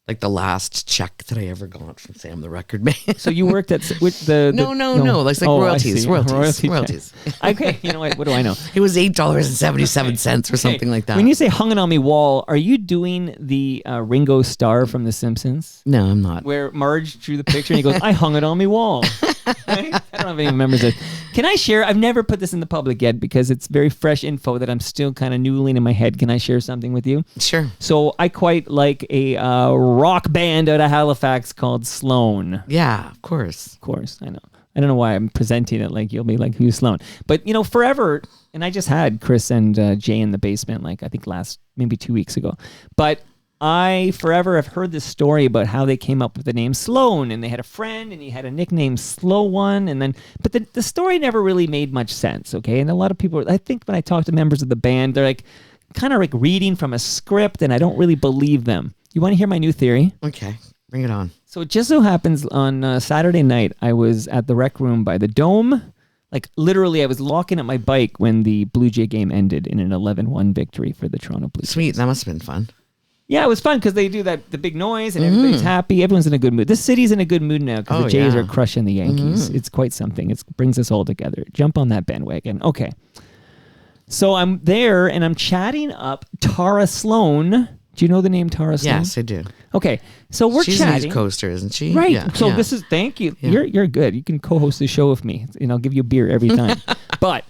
Like the last check that I ever got from Sam the Record Man. So you worked with the No. Like royalties. Royalties. Okay, you know what? What do I know? It was $8.77 or something like that. When you say hung it on me wall, are you doing the Ringo Starr from The Simpsons? No, I'm not. Where Marge drew the picture and he goes, I hung it on me wall. Right? I don't know if anyone remembers it. Can I share? I've never put this in the public yet because it's very fresh info that I'm still kind of noodling in my head. Can I share something with you? Sure. So I quite like a rock band out of Halifax called Sloan. Yeah, of course. Of course, I know. I don't know why I'm presenting it like you'll be like, who's Sloan? But, forever, and I just had Chris and Jay in the basement, like I think maybe 2 weeks ago. But I forever have heard this story about how they came up with the name Sloan, and they had a friend, and he had a nickname Slow One, but the story never really made much sense, okay? And a lot of people, I think when I talk to members of the band, they're like, kind of like reading from a script, and I don't really believe them. You want to hear my new theory? Okay, bring it on. So it just so happens on Saturday night, I was at the rec room by the Dome. Like literally, I was locking up my bike when the Blue Jay game ended in an 11-1 victory for the Toronto Blue Jays. Sweet, that must have been fun. Yeah, it was fun because they do the big noise and everybody's happy. Everyone's in a good mood. This city's in a good mood now because the Jays are crushing the Yankees. It's quite something. It brings us all together. Jump on that bandwagon. Okay. So I'm there and I'm chatting up Tara Sloan. Do you know the name Tara Sloan? Yes, I do. Okay, so we're She's chatting. an East Coaster, isn't she? Right. Yeah, So yeah. this is, thank you. Yeah. You're good. You can co-host the show with me, and I'll give you a beer every time. But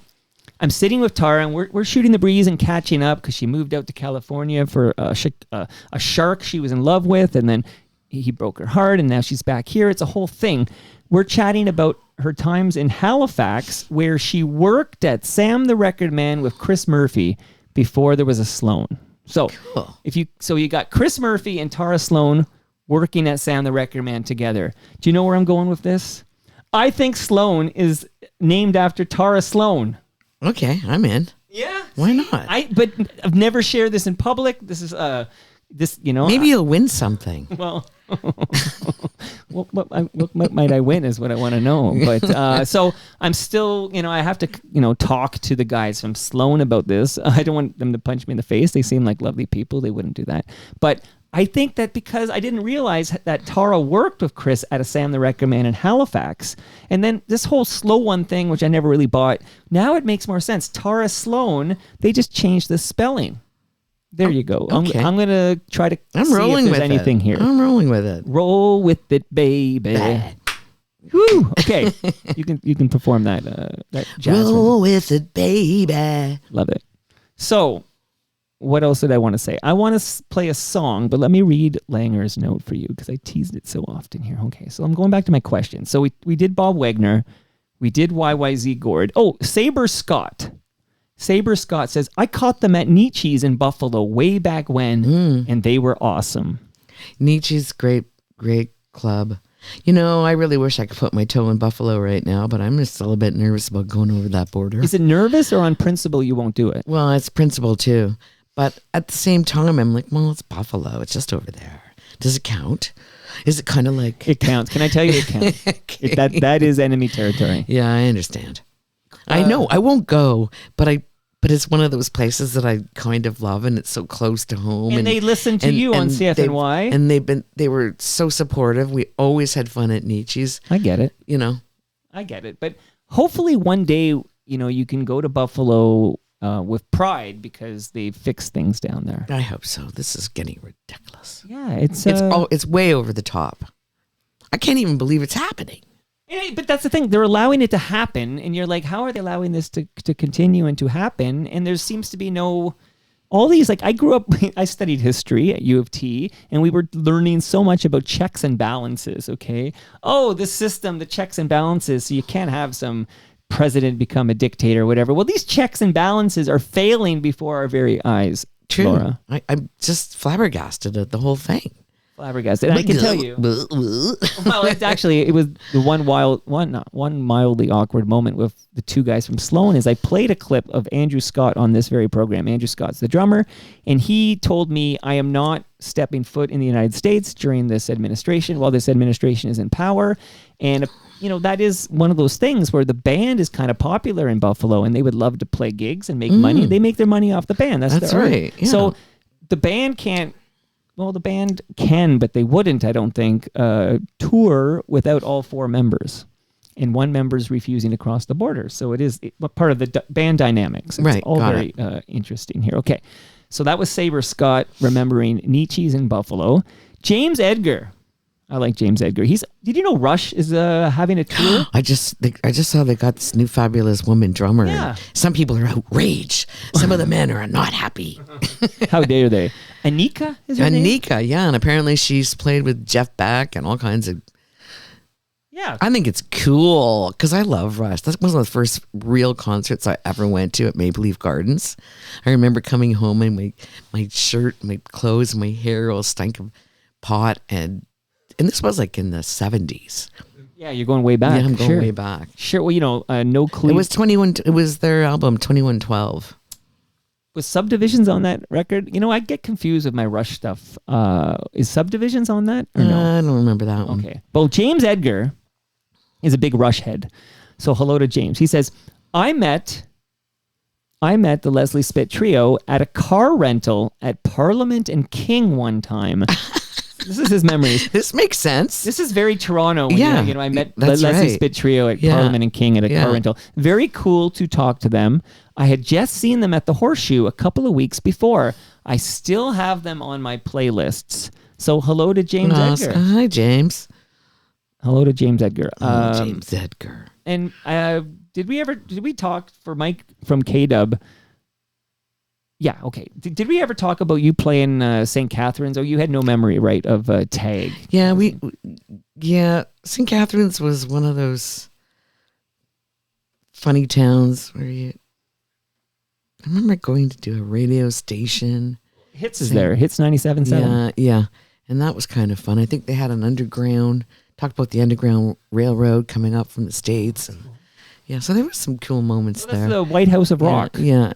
I'm sitting with Tara, and we're shooting the breeze and catching up because she moved out to California for a shark she was in love with, and then he broke her heart, and now she's back here. It's a whole thing. We're chatting about her times in Halifax, where she worked at Sam the Record Man with Chris Murphy before there was a Sloan. So Cool. you got Chris Murphy and Tara Sloan working at Sam the Record Man together. Do you know where I'm going with this? I think Sloan is named after Tara Sloan. Okay, I'm in. Yeah. Why not? But I've never shared this in public. This is Maybe you'll win something. Well, what might I win is what I want to know. But so I'm still, I have to, talk to the guys from Sloan about this. I don't want them to punch me in the face. They seem like lovely people. They wouldn't do that. But I think that because I didn't realize that Tara worked with Chris at a Sam the Record Man in Halifax, and then this whole Slow One thing, which I never really bought, now it makes more sense. Tara Sloan, they just changed the spelling. There you go. Okay. I'm going to try to see rolling if there's with anything it. here. I'm rolling with it. Roll with it, baby. Woo! Okay, you can perform that jazz. Roll with it, baby. Love it. So, what else did I want to say? I want to play a song, but let me read Langer's note for you because I teased it so often here. Okay, so I'm going back to my question. So we did Bob Wagner, we did YYZ Gord. Oh, Saber Scott. Saber Scott says, I caught them at Nietzsche's in Buffalo way back when, and they were awesome. Nietzsche's great club. I really wish I could put my toe in Buffalo right now, but I'm just still a bit nervous about going over that border. Is it nervous or on principle you won't do it? Well, it's principle too. But at the same time, I'm like, well, it's Buffalo. It's just over there. Does it count? Is it kind of like... It counts. Can I tell you it counts? Okay. That is enemy territory. Yeah, I understand. I know. I won't go, but it's one of those places that I kind of love, and it's so close to home. And they listen to you on CFNY. And they were so supportive. We always had fun at Nietzsche's. I get it. I get it. But hopefully one day, you can go to Buffalo with pride because they fixed things down there. I hope so. This is getting ridiculous. Yeah, it's way over the top. I can't even believe it's happening. But that's the thing. They're allowing it to happen, and you're like, how are they allowing this to continue and to happen? And there seems to be all these, like, I grew up, I studied history at U of T, and we were learning so much about checks and balances, okay? Oh, the system, the checks and balances, so you can't have some president become a dictator or whatever. Well, these checks and balances are failing before our very eyes, True. Laura. I'm just flabbergasted at the whole thing. Flabbergasted. And I can tell you. Well, it was the one mildly awkward moment with the two guys from Sloan is I played a clip of Andrew Scott on this very program. Andrew Scott's the drummer, and he told me I am not stepping foot in the United States during this administration while this administration is in power. And that is one of those things where the band is kind of popular in Buffalo, and they would love to play gigs and make money. They make their money off the band. That's right. Yeah. So the band can't. Well, the band can, but they wouldn't, I don't think, tour without all four members. And one member's refusing to cross the border. So it is part of the band dynamics. It's right. all very interesting here. Okay. So that was Saber Scott remembering Nietzsche's in Buffalo. James Edgar. I like James Edgar. Did you know Rush is having a tour? I just saw they got this new fabulous woman drummer. Yeah. Some people are outraged. Some of the men are not happy. How dare they? Anika is her name? Anika, yeah, and apparently she's played with Jeff Beck and all kinds of. Yeah. I think it's cool because I love Rush. That was one of the first real concerts I ever went to at Maple Leaf Gardens. I remember coming home and my shirt, my clothes, my hair all stank of pot and this was like in the 70s. Yeah, you're going way back. Yeah, I'm going way back. Sure. Well, No Clue. It was 21. It was their album 2112. Was Subdivisions on that record? I get confused with my Rush stuff. Is Subdivisions on that or no? I don't remember that one. Okay. Well, James Edgar is a big Rush head. So hello to James. He says, I met the Leslie Spitt Trio at a car rental at Parliament and King one time. This is his memories. This makes sense. This is very Toronto. When I met that's Leslie right. Spitt Trio at Parliament and King at a car rental. Very cool to talk to them. I had just seen them at the Horseshoe a couple of weeks before. I still have them on my playlists. So hello to James Edgar. Hi, James. Hello to James Edgar. James Edgar. And did we talk for Mike from K-Dub? Yeah, okay. Did we ever talk about you playing St. Catharines? Oh, you had no memory, right, of Tag? Yeah, St. Catharines was one of those funny towns where I remember going to do a radio station. Hits is there. Hits 97.7. Yeah. And that was kind of fun. I think they had an underground, talked about the Underground Railroad coming up from the States. And so there was some cool moments there. That's the White House of Rock. Yeah.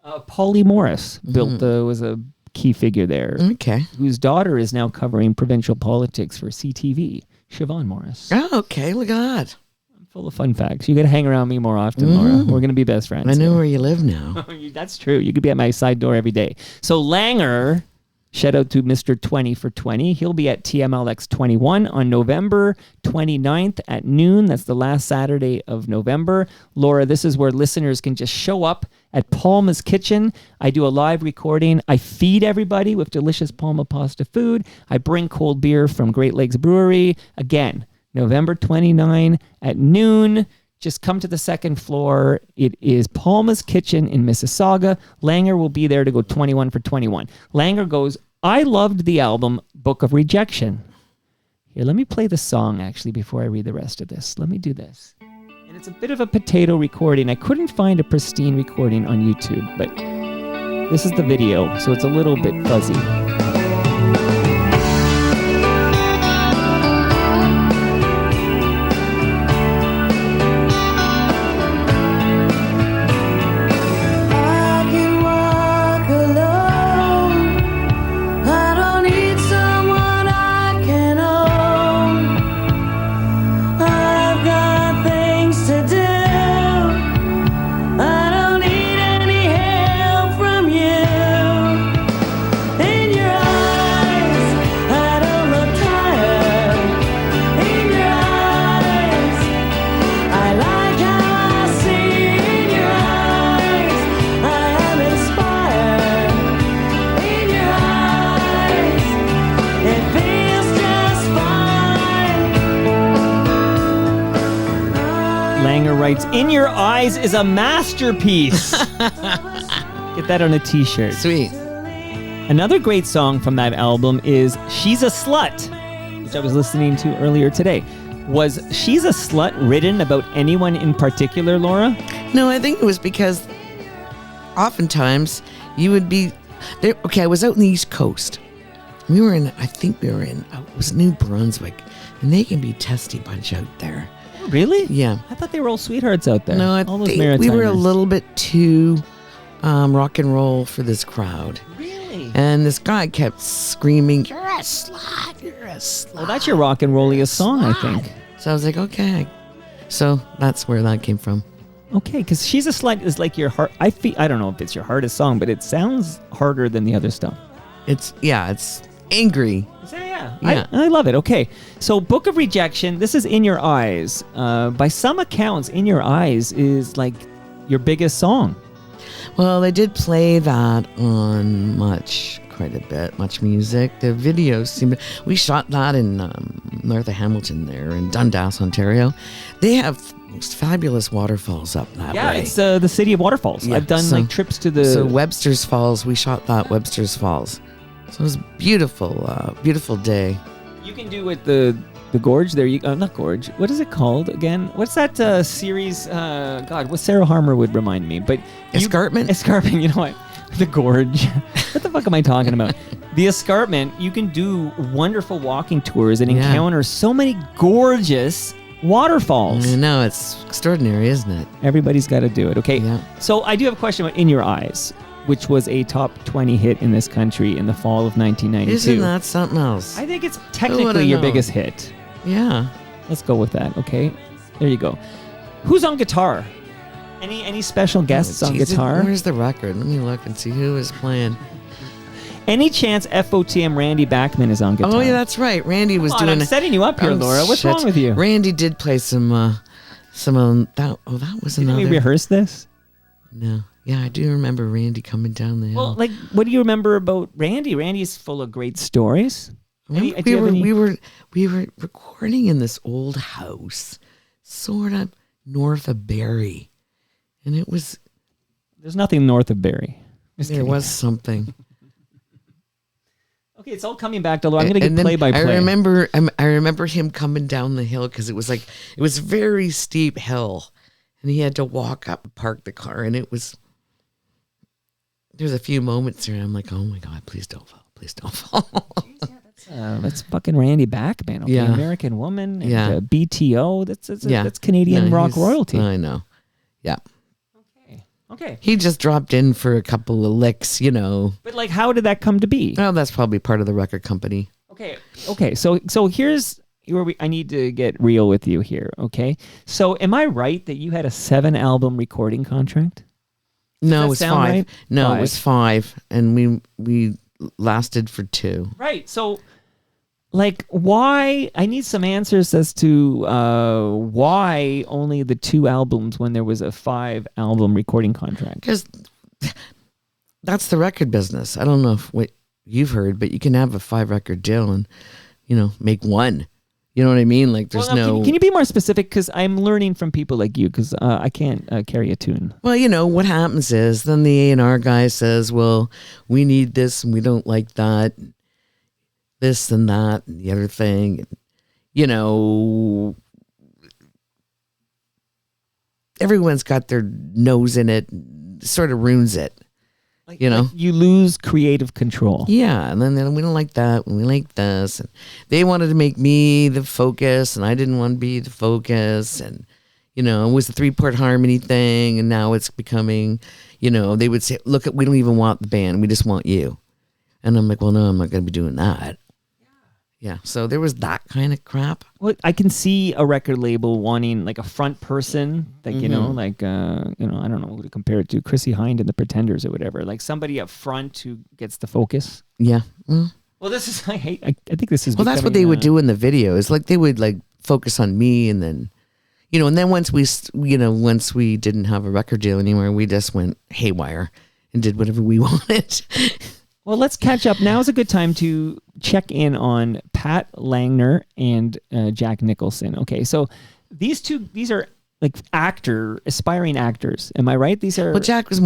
Paulie Morris was a key figure there. Okay. Whose daughter is now covering provincial politics for CTV, Siobhan Morris. Oh, okay. Look at that. I'm full of fun facts. You got to hang around me more often, Laura. We're going to be best friends. I know where you live now. That's true. You could be at my side door every day. So Langer, shout out to Mr. 20 for 20. He'll be at TMLX 21 on November 29th at noon. That's the last Saturday of November. Laura, this is where listeners can just show up at Palma's Kitchen. I do a live recording. I feed everybody with delicious Palma pasta food. I bring cold beer from Great Lakes Brewery. Again, November 29 at noon. Just come to the second floor. It is Palma's Kitchen in Mississauga. Langer will be there to go 21 for 21. Langer goes, I loved the album Book of Rejection. Here, let me play the song actually before I read the rest of this. Let me do this. And it's a bit of a potato recording. I couldn't find a pristine recording on YouTube, but this is the video, so it's a little bit fuzzy. In Your Eyes is a masterpiece. Get that on a t-shirt. Sweet. Another great song from that album is She's a Slut, which I was listening to earlier today. Was She's a Slut written about anyone in particular, Laura? No, I think it was because oftentimes you would be there. Okay, I was out in the East Coast. It was New Brunswick, and they can be testy bunch out there. Really? Yeah. I thought they were all sweethearts out there. No, all those we were a Maritimers. little bit too rock and roll for this crowd. Really? And this guy kept screaming, "You're a slut! You're a slut!" Well, that's your rock and rolliest song, I think. So I was like, okay. So that's where that came from. Okay, because She's a Slut is like your heart. I don't know if it's your hardest song, but it sounds harder than the other stuff. It's angry. Yeah. I love it. Okay, so Book of Rejection. This is In Your Eyes. By some accounts, In Your Eyes is like your biggest song. Well, they did play that on quite a bit, much music. The videos we shot that in north of Hamilton there in Dundas, Ontario. They have most fabulous waterfalls up that way. Yeah, it's the city of waterfalls. Yeah, I've done trips to the... So Webster's Falls, we shot that Webster's Falls. So it was beautiful, beautiful day. You can do it the gorge there. Not gorge. What is it called again? What's that series? What Sarah Harmer would remind me. But Escarpment? Escarpment, you know what? The gorge. What the fuck am I talking about? The escarpment, you can do wonderful walking tours and encounter so many gorgeous waterfalls. I know, it's extraordinary, isn't it? Everybody's got to do it. Okay. Yeah. So I do have a question about In Your Eyes, which was a top 20 hit in this country in the fall of 1992. Isn't that something else? I think it's technically your biggest hit. Yeah. Let's go with that, okay? There you go. Who's on guitar? Any special guests on guitar? Where's the record? Let me look and see who is playing. Any chance FOTM Randy Bachman is on guitar? Oh, yeah, that's right. Randy was doing... I'm setting you up here, Laura. What's wrong with you? Randy did play some that was another... Didn't we rehearse this? No. Yeah, I do remember Randy coming down the hill. Well, like, what do you remember about Randy? Randy's full of great stories. We were recording in this old house, sort of north of Barrie, and it was. There's nothing north of Barrie. There was something. Okay, it's all coming back to. I'm going to get play by play. I remember him coming down the hill because it was a very steep hill, and he had to walk up and park the car, and it was. There's a few moments here, and I'm like, oh my God, please don't fall. Please don't fall. That's fucking Randy Bachman. Okay? Yeah. American Woman. And, Yeah. BTO. That's Canadian rock royalty. I know. Yeah. Okay. He just dropped in for a couple of licks, But like, how did that come to be? Well, that's probably part of the record company. Okay. So here's where I need to get real with you here. Okay. So am I right that you had a 7-album recording contract? No, it was 5. Right? No, it was 5, and we lasted for 2. Right. So, like, why? I need some answers as to why only the 2 albums when there was a 5-album recording contract. Because that's the record business. I don't know what you've heard, but you can have a 5-record deal and, make one. You know what I mean? Like, there's no... Can you be more specific? Because I'm learning from people like you, because I can't carry a tune. Well, what happens is then the A&R guy says, well, we need this and we don't like that, this and that and the other thing. Everyone's got their nose in it, sort of ruins it. Like you lose creative control. Yeah, and then we don't like that, and we like this. And they wanted to make me the focus, and I didn't want to be the focus. And, it was a 3-part harmony thing, and now it's becoming, they would say, look, we don't even want the band, we just want you. And I'm like, well, no, I'm not going to be doing that. Yeah, so there was that kind of crap. Well, I can see a record label wanting like a front person, like I don't know who to compare it to, Chrissy Hind and the Pretenders or whatever, like somebody up front who gets the focus. Yeah. Well, this is I think this is. Well, that's what they would do in the videos. Like they would like focus on me, and then, and then once we didn't have a record deal anymore, we just went haywire and did whatever we wanted. Well, let's catch up. Now is a good time to check in on Pat Langner and Jack Nicholson. Okay, so these are like aspiring actors. Am I right? These are... Well, Jack was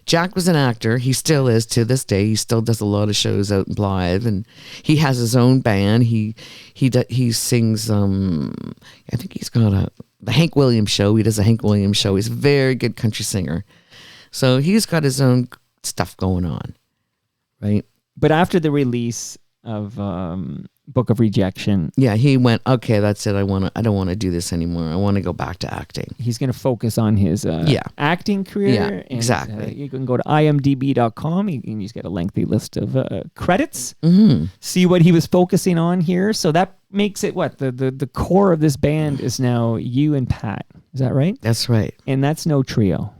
Jack was an actor. He still is to this day. He still does a lot of shows out live, and he has his own band. He sings, I think he's got the Hank Williams show. He does a Hank Williams show. He's a very good country singer. So he's got his own stuff going on. Right. But after the release of Book of Rejection, yeah, he went, okay, that's it. I don't want to do this anymore. I want to go back to acting. He's going to focus on his acting career. Yeah, and, exactly. You can go to imdb.com and he's got a lengthy list of credits. Mm-hmm. See what he was focusing on here. So that makes it what? The core of this band is now you and Pat. Is that right? That's right. And that's no Treeo.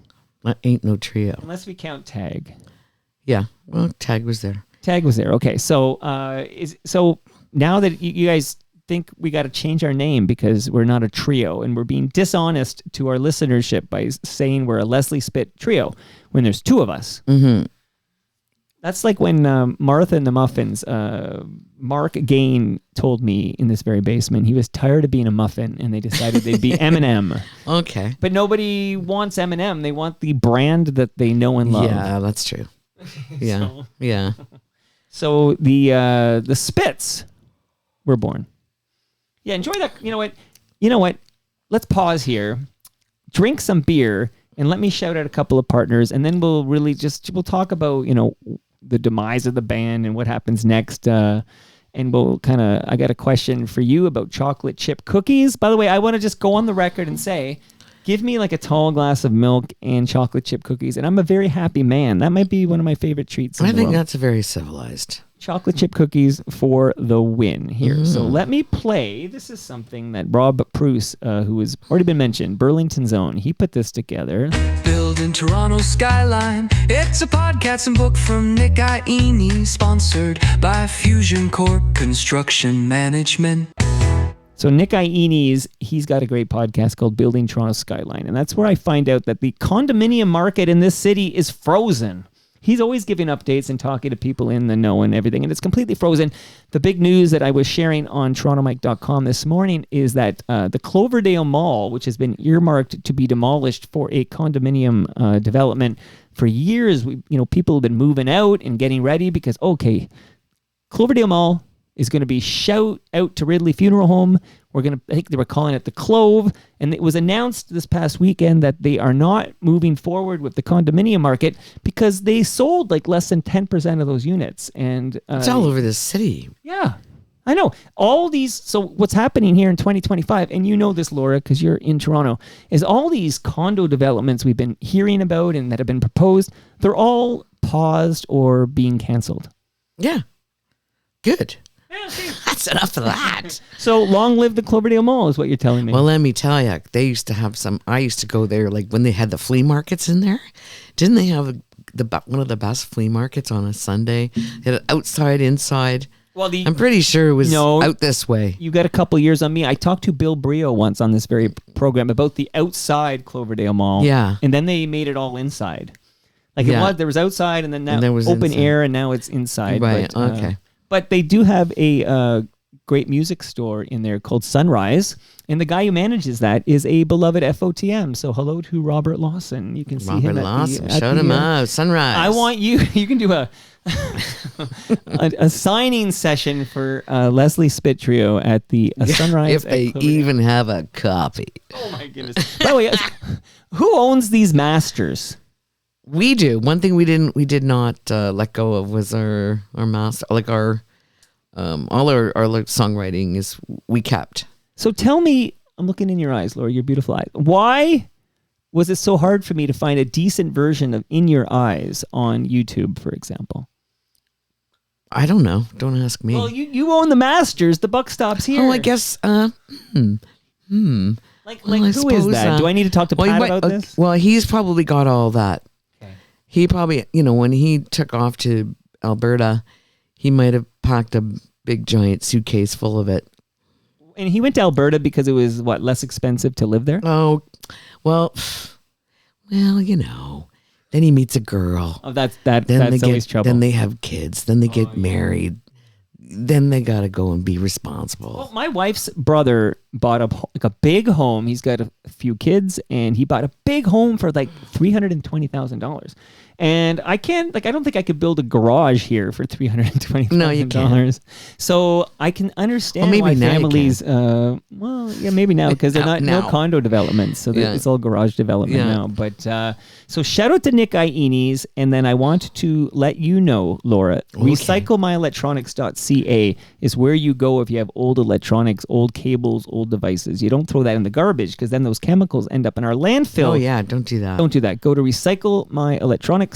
That ain't no Treeo. Unless we count Tag. Yeah, well, Tag was there. Tag was there. Okay, so now that you guys think we got to change our name because we're not a trio, and we're being dishonest to our listenership by saying we're a Leslie Spitt trio when there's 2 of us. Mm-hmm. That's like when Martha and the Muffins, Mark Gain told me in this very basement, he was tired of being a muffin, and they decided they'd be M&M. Okay. But nobody wants M&M. They want the brand that they know and love. Yeah, that's true. Yeah, yeah. So the Spits were born. Yeah, enjoy that. You know what? Let's pause here, drink some beer, and let me shout out a couple of partners, and then we'll talk about the demise of the band and what happens next. And we'll I got a question for you about chocolate chip cookies. By the way, I want to just go on the record and say, give me like a tall glass of milk and chocolate chip cookies, and I'm a very happy man. That might be one of my favorite treats. I think that's very civilized. Chocolate chip cookies for the win here. So let me play. This is something that Rob Bruce, who has already been mentioned, Burlington's own, he put this together. Building Toronto's skyline. It's a podcast and book from Nick Iene, sponsored by Fusion Corp Construction Management. So Nick Iones, he's got a great podcast called Building Toronto Skyline. And that's where I find out that the condominium market in this city is frozen. He's always giving updates and talking to people in the know and everything, and it's completely frozen. The big news that I was sharing on TorontoMike.com this morning is that the Cloverdale Mall, which has been earmarked to be demolished for a condominium development for years, people have been moving out and getting ready because, okay, Cloverdale Mall is going to be shout out to Ridley Funeral Home. I think they were calling it the Clove. And it was announced this past weekend that they are not moving forward with the condominium market because they sold like less than 10% of those units. And it's all over the city. Yeah, I know. All these, so what's happening here in 2025, and you know this, Laura, because you're in Toronto, is all these condo developments we've been hearing about and that have been proposed, they're all paused or being canceled. Yeah. Good. That's enough of that. So long live the Cloverdale Mall is what you're telling me. Well, let me tell you, they used to have I used to go there like when they had the flea markets in there. Didn't they have one of the best flea markets on a Sunday? They had it outside, inside. Well, I'm pretty sure it was out this way. You got a couple years on me. I talked to Bill Brio once on this very program about the outside Cloverdale Mall. Yeah. And then they made it all inside. Like there was outside and then now there was open inside. Air and now it's inside. Right, But, okay. But they do have a great music store in there called Sunrise. And the guy who manages that is a beloved FOTM. So hello to Robert Lawson. You can see him Robert Lawson. Shout him out. Sunrise. I want you can do a a signing session for Leslie Spit Trio at the Sunrise. If they even have a copy. Oh my goodness. By the way, who owns these masters? We do. One thing we did not let go of was our master, like our all our like songwriting is we kept. So tell me, I'm looking in your eyes, Laura, your beautiful eyes. Why was it so hard for me to find a decent version of In Your Eyes on YouTube, for example? I don't know. Don't ask me. Well, you own the masters. The buck stops here. Oh, I guess. Like who is that? Do I need to talk to Pat about this? Well, he's probably got all that. Okay. He probably, when he took off to Alberta, he might have packed a big giant suitcase full of it. And he went to Alberta because it was, less expensive to live there? Oh, well, then he meets a girl. Oh, that's always trouble. Then they have kids. Then they get married. Then they got to go and be responsible. Well, my wife's brother bought a big home. He's got a few kids, and he bought a big home for like $320,000. And I don't think I could build a garage here for $320,000. No, you can't. So I can understand maybe why now families, maybe now because they're not no condo developments. So it's all garage development now. But so shout out to Nick Iones. And then I want to let you know, Laura, recyclemyelectronics.ca is where you go if you have old electronics, old cables, old devices. You don't throw that in the garbage because then those chemicals end up in our landfill. Oh, yeah. Don't do that. Don't do that. Go to recyclemyelectronics.ca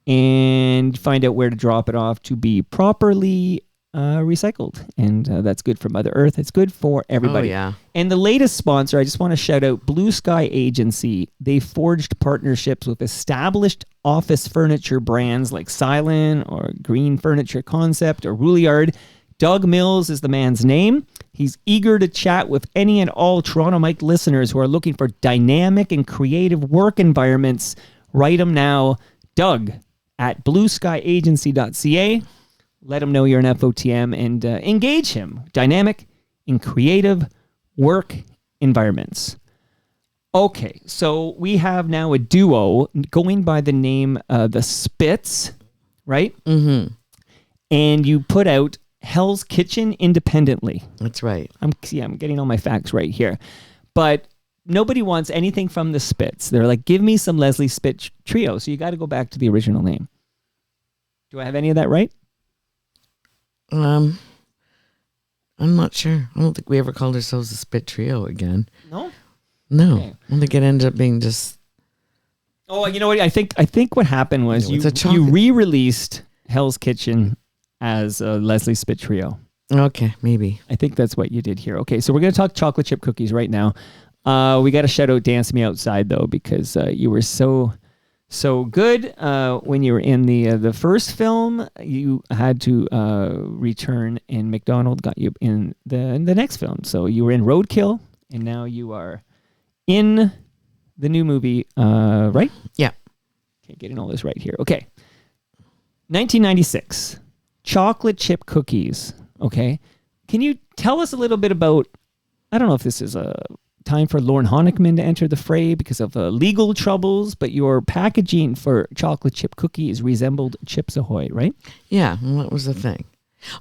and find out where to drop it off to be properly recycled. And that's good for Mother Earth. It's good for everybody. Oh, yeah. And the latest sponsor, I just want to shout out Blue Sky Agency. They forged partnerships with established office furniture brands like Silent or Green Furniture Concept or Rouliard. Doug Mills is the man's name. He's eager to chat with any and all Toronto Mike listeners who are looking for dynamic and creative work environments. Write him now, Doug at blueskyagency.ca. Let him know you're an FOTM and engage him. Dynamic and creative work environments. Okay, so we have now a duo going by the name The Spits, right? Mm-hmm. And you put out Hell's Kitchen independently. That's right. I'm getting all my facts right here. But nobody wants anything from the Spits. They're like, give me some Leslie Spit Trio. So you got to go back to the original name. Do I have any of that right? I'm not sure. I don't think we ever called ourselves the Spit Trio again. No? No. Okay. I think it ended up being just... Oh, you know what? I think what happened was you chocolate. re-released Hell's Kitchen as a Leslie Spit Trio. Okay, maybe. I think that's what you did here. Okay, so we're going to talk chocolate chip cookies right now. We got to shout out Dance Me Outside, though, because you were so So good. When you were in the first film, you had to return, and McDonald got you in the next film. So you were in Roadkill, and now you are in the new movie, right? Yeah. Okay, getting all this right here. Okay. 1996, chocolate chip cookies. Okay. Can you tell us a little bit about, I don't know if this is a time for Lorne Honickman to enter the fray because of legal troubles, but your packaging for chocolate chip cookies resembled Chips Ahoy, right? Yeah, well, what was the thing?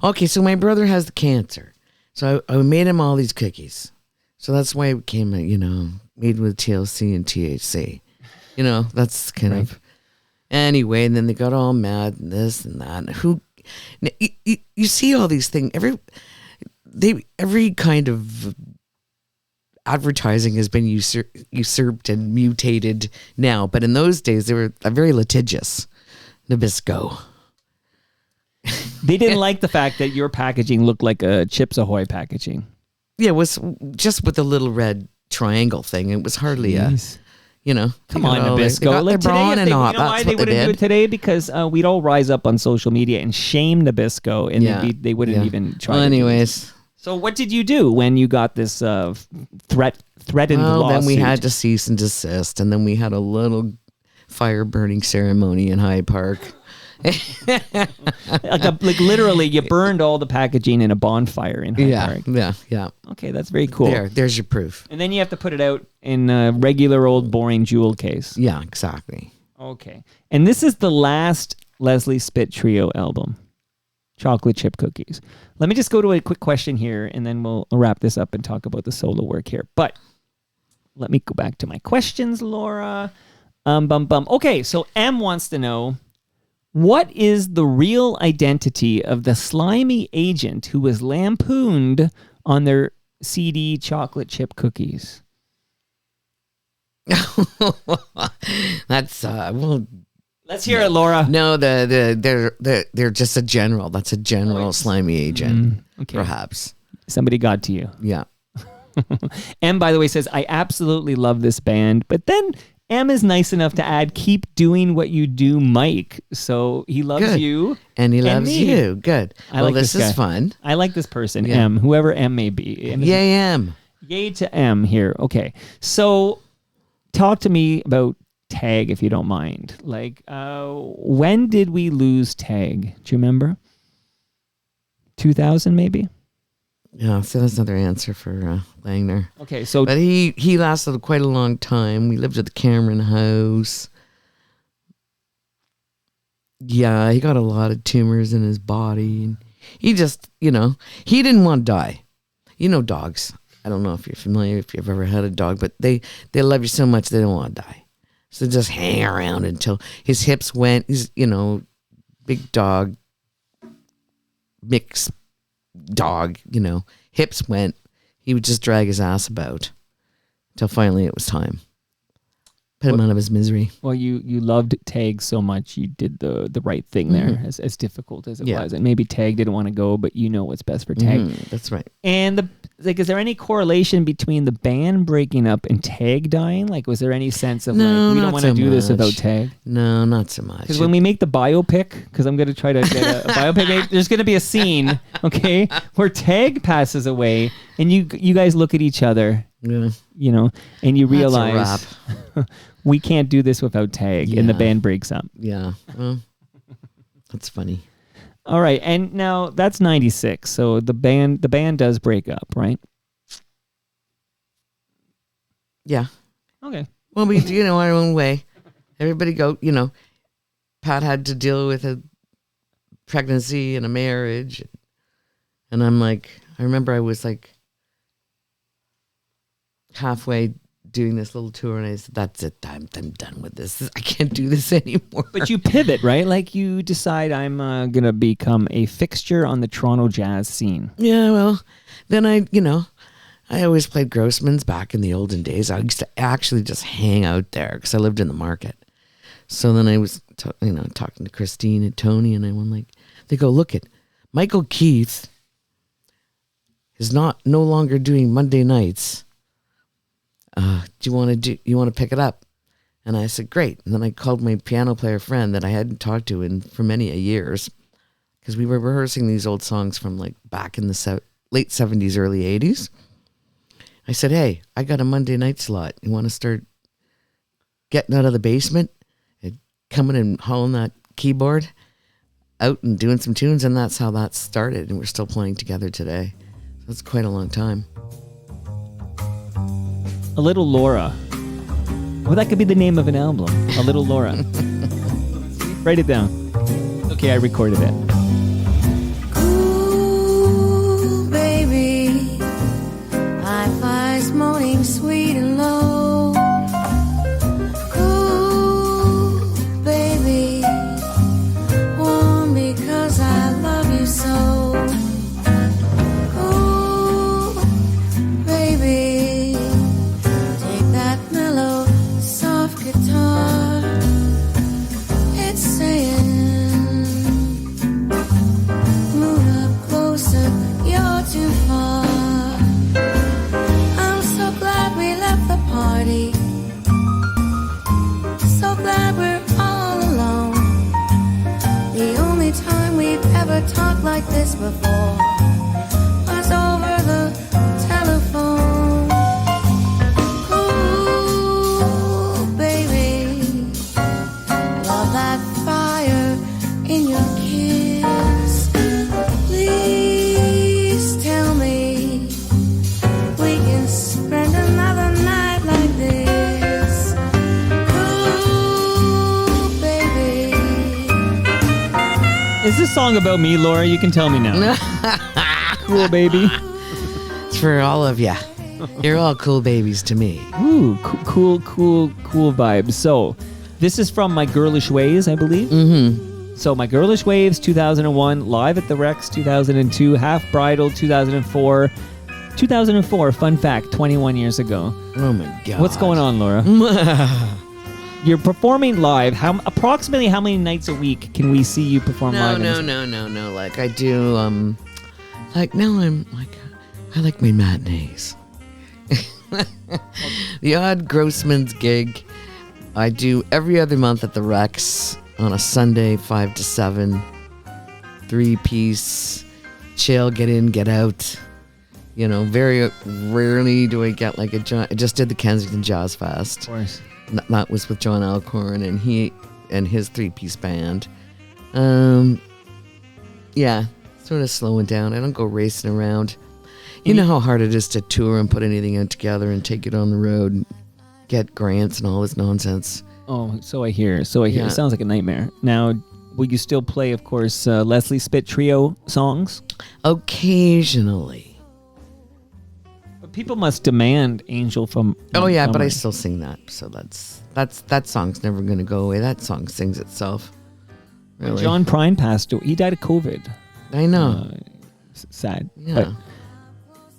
Okay, so my brother has the cancer. So I made him all these cookies. So that's why it became, made with TLC and THC. That's kind of... Anyway, and then they got all mad and this and that. And you see all these things. Every kind of advertising has been usurped and mutated now. But in those days, they were very litigious. Nabisco. They didn't like the fact that your packaging looked like a Chips Ahoy packaging. Yeah, it was just with the little red triangle thing. It was hardly Come on, Nabisco. They got their brawn and all. You know why they wouldn't do it today? Because we'd all rise up on social media and shame Nabisco, and they wouldn't even try. Well, anyways. So what did you do when you got this threatened lawsuit? Then we had to cease and desist, and then we had a little fire burning ceremony in Hyde Park. like literally, you burned all the packaging in a bonfire in Hyde Park. Yeah. Okay, that's very cool. There's your proof. And then you have to put it out in a regular old boring jewel case. Yeah, exactly. Okay. And this is the last Leslie Spit Treeo album, Chocolate Chip Cookies. Let me just go to a quick question here, and then we'll wrap this up and talk about the solo work here. But let me go back to my questions, Laura. Okay, so M wants to know, what is the real identity of the slimy agent who was lampooned on their CD Chocolate Chip Cookies? That's Let's hear it, Laura. No, they're just a general. That's a general slimy agent, Okay. perhaps. Somebody got to you. Yeah. M, by the way, says, I absolutely love this band, but then M is nice enough to add, keep doing what you do, Mike. So he loves Good. you. And he loves me. you. Good. I like this this is guy. fun. I like this person, Yeah. M, whoever M may be. M is- Yay, M. Yay to M here. Okay. So talk to me about Tag, if you don't mind. Like, when did we lose Tag? Do you remember? 2000 maybe? Yeah, so that's another answer for Langner. Okay, so... But he lasted quite a long time. We lived at the Cameron house. Yeah, he got a lot of tumors in his body. And he just, he didn't want to die. Dogs. I don't know if you're familiar, if you've ever had a dog, but they love you so much they don't want to die. So just hang around until his hips went. He's, big dog, mixed dog, hips went. He would just drag his ass about until finally it was time. Put him out of his misery. Well, you loved Tag so much, you did the right thing there, as difficult as it was. And maybe Tag didn't want to go, but you know what's best for Tag. That's right. And is there any correlation between the band breaking up and Tag dying? Like, was there any sense of we don't want to do this without Tag? No, not so much. Because when we make the biopic, because I'm going to try to get a biopic, there's going to be a scene, okay, where Tag passes away, and you guys look at each other. Yeah. And you realize That's a wrap. we can't do this without Tag, and the band breaks up. Yeah. Well, that's funny. All right, and now that's 96, so the band does break up, right? Yeah. Okay. Well, we do, our own way. Everybody go, Pat had to deal with a pregnancy and a marriage. And I'm like, I remember I was like halfway doing this little tour, and I said, that's it, I'm done with this. I can't do this anymore. But you pivot, right? Like you decide, I'm going to become a fixture on the Toronto jazz scene. Yeah, well, then I always played Grossman's back in the olden days. I used to actually just hang out there because I lived in the market. So then I was, talking to Christine and Tony, and they go, look at Michael Keith is no longer doing Monday nights. Do you want to pick it up? And I said, great. And then I called my piano player friend that I hadn't talked to for many years, because we were rehearsing these old songs from like back in the late 70s, early 80s. I said, hey, I got a Monday night slot. You want to start getting out of the basement and coming and hauling that keyboard out and doing some tunes? And that's how that started. And we're still playing together today. So that's quite a long time. A Little Laura. Well, that could be the name of an album. A Little Laura. Write it down. Okay, I recorded it. Ooh, baby, Wi-Fi's moaning sweet and low. Ooh, baby, warm because I love you so. Ooh, baby, take that mellow, soft guitar. It's saying, move up closer, you're too far. I'm so glad we left the party. So glad we're all alone. The only time we've ever talked like this before was over the telephone. Ooh, baby, love that fire in your kiss. Please tell me we can spend another night like this. Ooh, baby. Is this song about me, Laura? You can tell me now. Cool, baby. It's for all of you. You're all cool babies to me. Ooh, cool vibes. So, this is from My Girlish Ways, I believe. Mm-hmm. So, My Girlish Waves, 2001, Live at the Rex, 2002, Half Bridal, 2004. 2004, fun fact, 21 years ago. Oh my God. What's going on, Laura? You're performing live. Approximately how many nights a week can we see you perform live? No. Like I do, like now I'm like, I like my matinees. The odd Grossman's gig I do every other month at the Rex on a Sunday, 5 to 7, 3-piece, chill, get in, get out. You know, very rarely do I get like I just did the Kensington Jazz Fest. Of course. That was with John Alcorn and his 3-piece band. Yeah, sort of slowing down. I don't go racing around. You know how hard it is to tour and put anything in together and take it on the road and get grants and all this nonsense. Oh, so I hear. Yeah. It sounds like a nightmare. Now, will you still play, of course, Leslie Spit Trio songs? Occasionally. But people must demand Angel from Oh yeah, but I Montgomery. still sing that. So that song's never going to go away. That song sings itself. Really. John Prine passed away. He died of COVID. I know. Sad. Yeah. But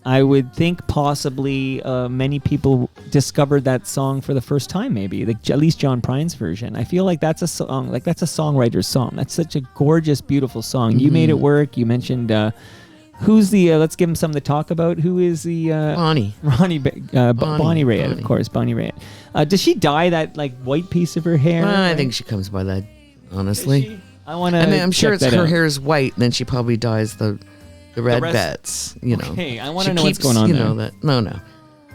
I would think possibly many people discovered that song for the first time, maybe, like, at least John Prine's version. I feel like that's a song, like that's a songwriter's song. That's such a gorgeous, beautiful song. Mm-hmm. You made it work. You mentioned who's the, let's give him something to talk about. Who is the? Bonnie. Bonnie Raitt, of course, Bonnie Raitt. Does she dye that like white piece of her hair? I think she comes by that, honestly. I want to. I mean, I'm sure check her out. hair is white, and then she probably dyes the red rest- bits. You know. Okay, I want She to know what's keeps, going on you there. know, that. No.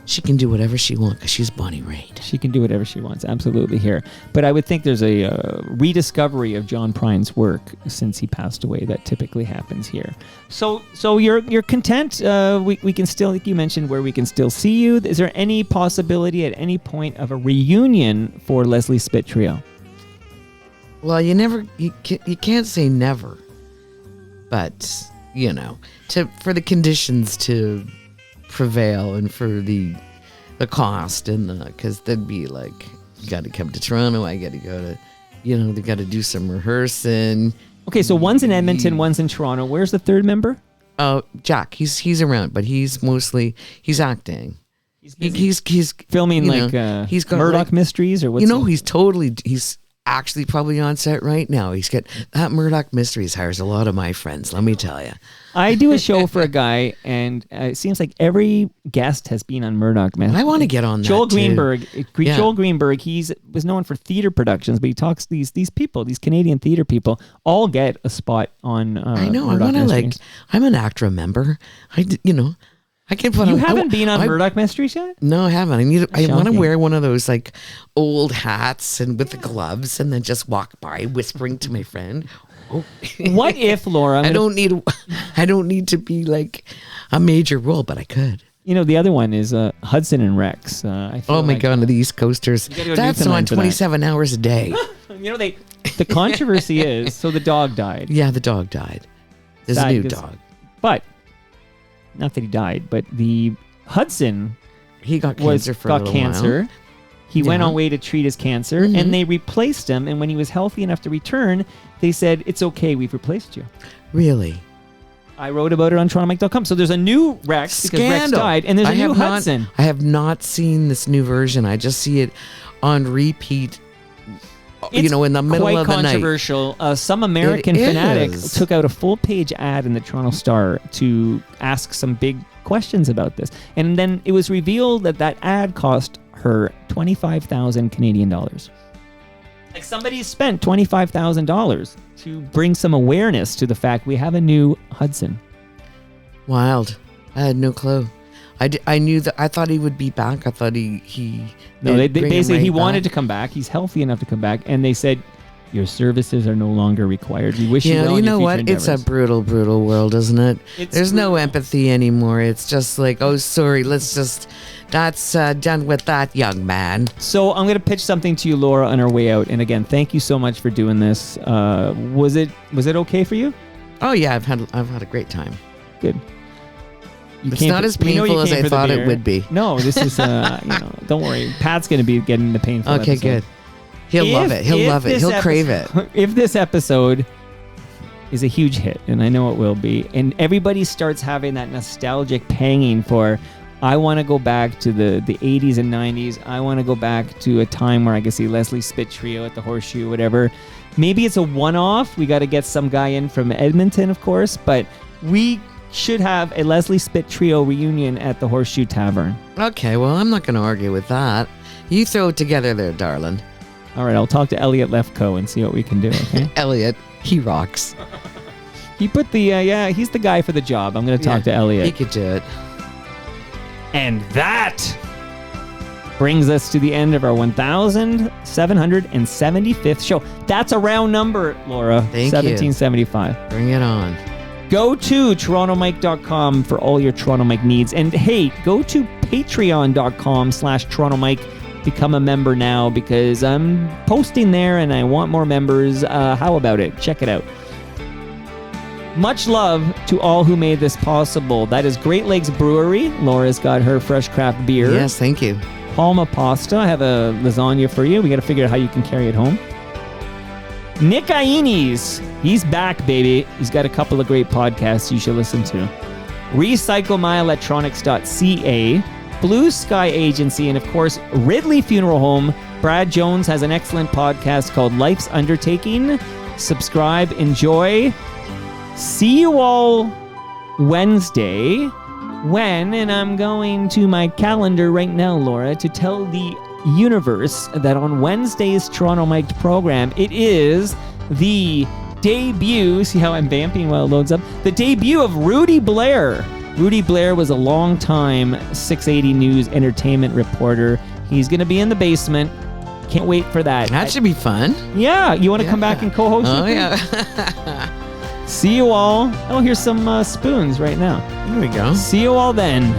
She can do whatever she wants because she's Bonnie Raitt. She can do whatever she wants, absolutely here. But I would think there's a rediscovery of John Prine's work since he passed away. That typically happens here. So you're content. We can still, like you mentioned, where we can still see you. Is there any possibility at any point of a reunion for Leslie Spit Trio? Well, you can't say never, but you know, for the conditions to prevail and for the cost and because they'd be like, you got to come to Toronto, I got to go to, they got to do some rehearsing. Okay, so one's in Edmonton, one's in Toronto. Where's the third member? Oh, Jack, he's around, but he's acting. He's filming he's got Murdoch like, Mysteries or what's he's actually probably on set right now. He's got that Murdoch Mysteries hires a lot of my friends. Let me tell you. I do a show for a guy, and it seems like every guest has been on Murdoch. Man, I want to get on that Joel too. Greenberg. Yeah. Joel Greenberg. Was known for theater productions, but he talks these people, these Canadian theater people, all get a spot on. I know. Murdoch I want to Mysteries. I'm an ACTRA member. I can put You on. haven't been on Murdoch Mysteries yet? No, I haven't. I want to Shocking. wear one of those like old hats and with the gloves, and then just walk by whispering to my friend. Oh. What if, Laura? I don't need to be like a major role, but I could. The other one is Hudson and Rex. I feel Oh my like- God, the East Coasters. gotta go to That's Newfoundland on for that. 27 hours a day. The controversy is, so the dog died. Yeah, the dog died. There's a Sad new 'cause- dog. But, not that he died, but the Hudson He got cancer for a got little cancer. while. He went Yeah. on way to treat his cancer, Mhm. and they replaced him. And when he was healthy enough to return, they said, "It's okay, we've replaced you." Really? I wrote about it on TorontoMike.com. So there's a new Rex because Rex Scandal. died, and there's a new Hudson. I have not seen this new version. I just see it on repeat. It's in the middle quite of the night. controversial. Some American It fanatic is. took out a full-page ad in the Toronto Star to ask some big questions about this, and then it was revealed that ad cost her 25,000 Canadian dollars. Like somebody spent $25,000 to bring some awareness to the fact we have a new Hudson. Wild. I had no clue. I knew that. I thought he would be back. I thought he. No, they bring him basically he right wanted to back. come back. He's healthy enough to come back, and they said your services are no longer required. We wish you Yeah, well you in your know future what? It's a endeavors. brutal, brutal world, isn't it? It's There's no brutal. empathy anymore. It's just like, oh, sorry, that's done with that, young man. So I'm going to pitch something to you, Laura, on our way out. And again, thank you so much for doing this. Was it okay for you? Oh yeah, I've had a great time. Good. You It's came not for- as we know you painful as came I for the thought it beer. would be. No, this is don't worry. Pat's going to be getting the painful. Okay, episode. good. He'll love it. He'll love it. this He'll crave it. If this episode is a huge hit, and I know it will be, and everybody starts having that nostalgic panging for, I want to go back to the 80s and 90s. I want to go back to a time where I could see Leslie Spit Treeo at the Horseshoe, whatever. Maybe it's a one-off. We got to get some guy in from Edmonton, of course, but we should have a Leslie Spit Treeo reunion at the Horseshoe Tavern. Okay, well, I'm not going to argue with that. You throw it together there, darling. All right, I'll talk to Elliot Lefko and see what we can do, okay? Elliot, he rocks. He put the, he's the guy for the job. I'm going to talk to Elliot. He could do it. And that brings us to the end of our 1,775th show. That's a round number, Laura. Thank you. 1775. Bring it on. Go to TorontoMike.com for all your Toronto Mike needs. And hey, go to Patreon.com/TorontoMike. Become a member now because I'm posting there and I want more members. How about it? Check it out. Much love to all who made this possible. That is Great Lakes Brewery. Laura's got her fresh craft beer. Yes, thank you. Palma Pasta. I have a lasagna for you. We got to figure out how you can carry it home. Nick Iones. He's back, baby. He's got a couple of great podcasts you should listen to. RecycleMyElectronics.ca. Blue Sky Agency, and of course, Ridley Funeral Home. Brad Jones has an excellent podcast called Life's Undertaking. Subscribe, enjoy. See you all Wednesday when, and I'm going to my calendar right now, Laura, to tell the universe that on Wednesday's Toronto Mic'd program, it is the debut, see how I'm vamping while it loads up, the debut of Rudy Blair. Rudy Blair was a long-time 680 News entertainment reporter. He's going to be in the basement. Can't wait for that. That should be fun. Yeah, you want to come back and co-host Oh, with me? yeah. See you all. Oh, here's some spoons right now. Here we go. See you all then.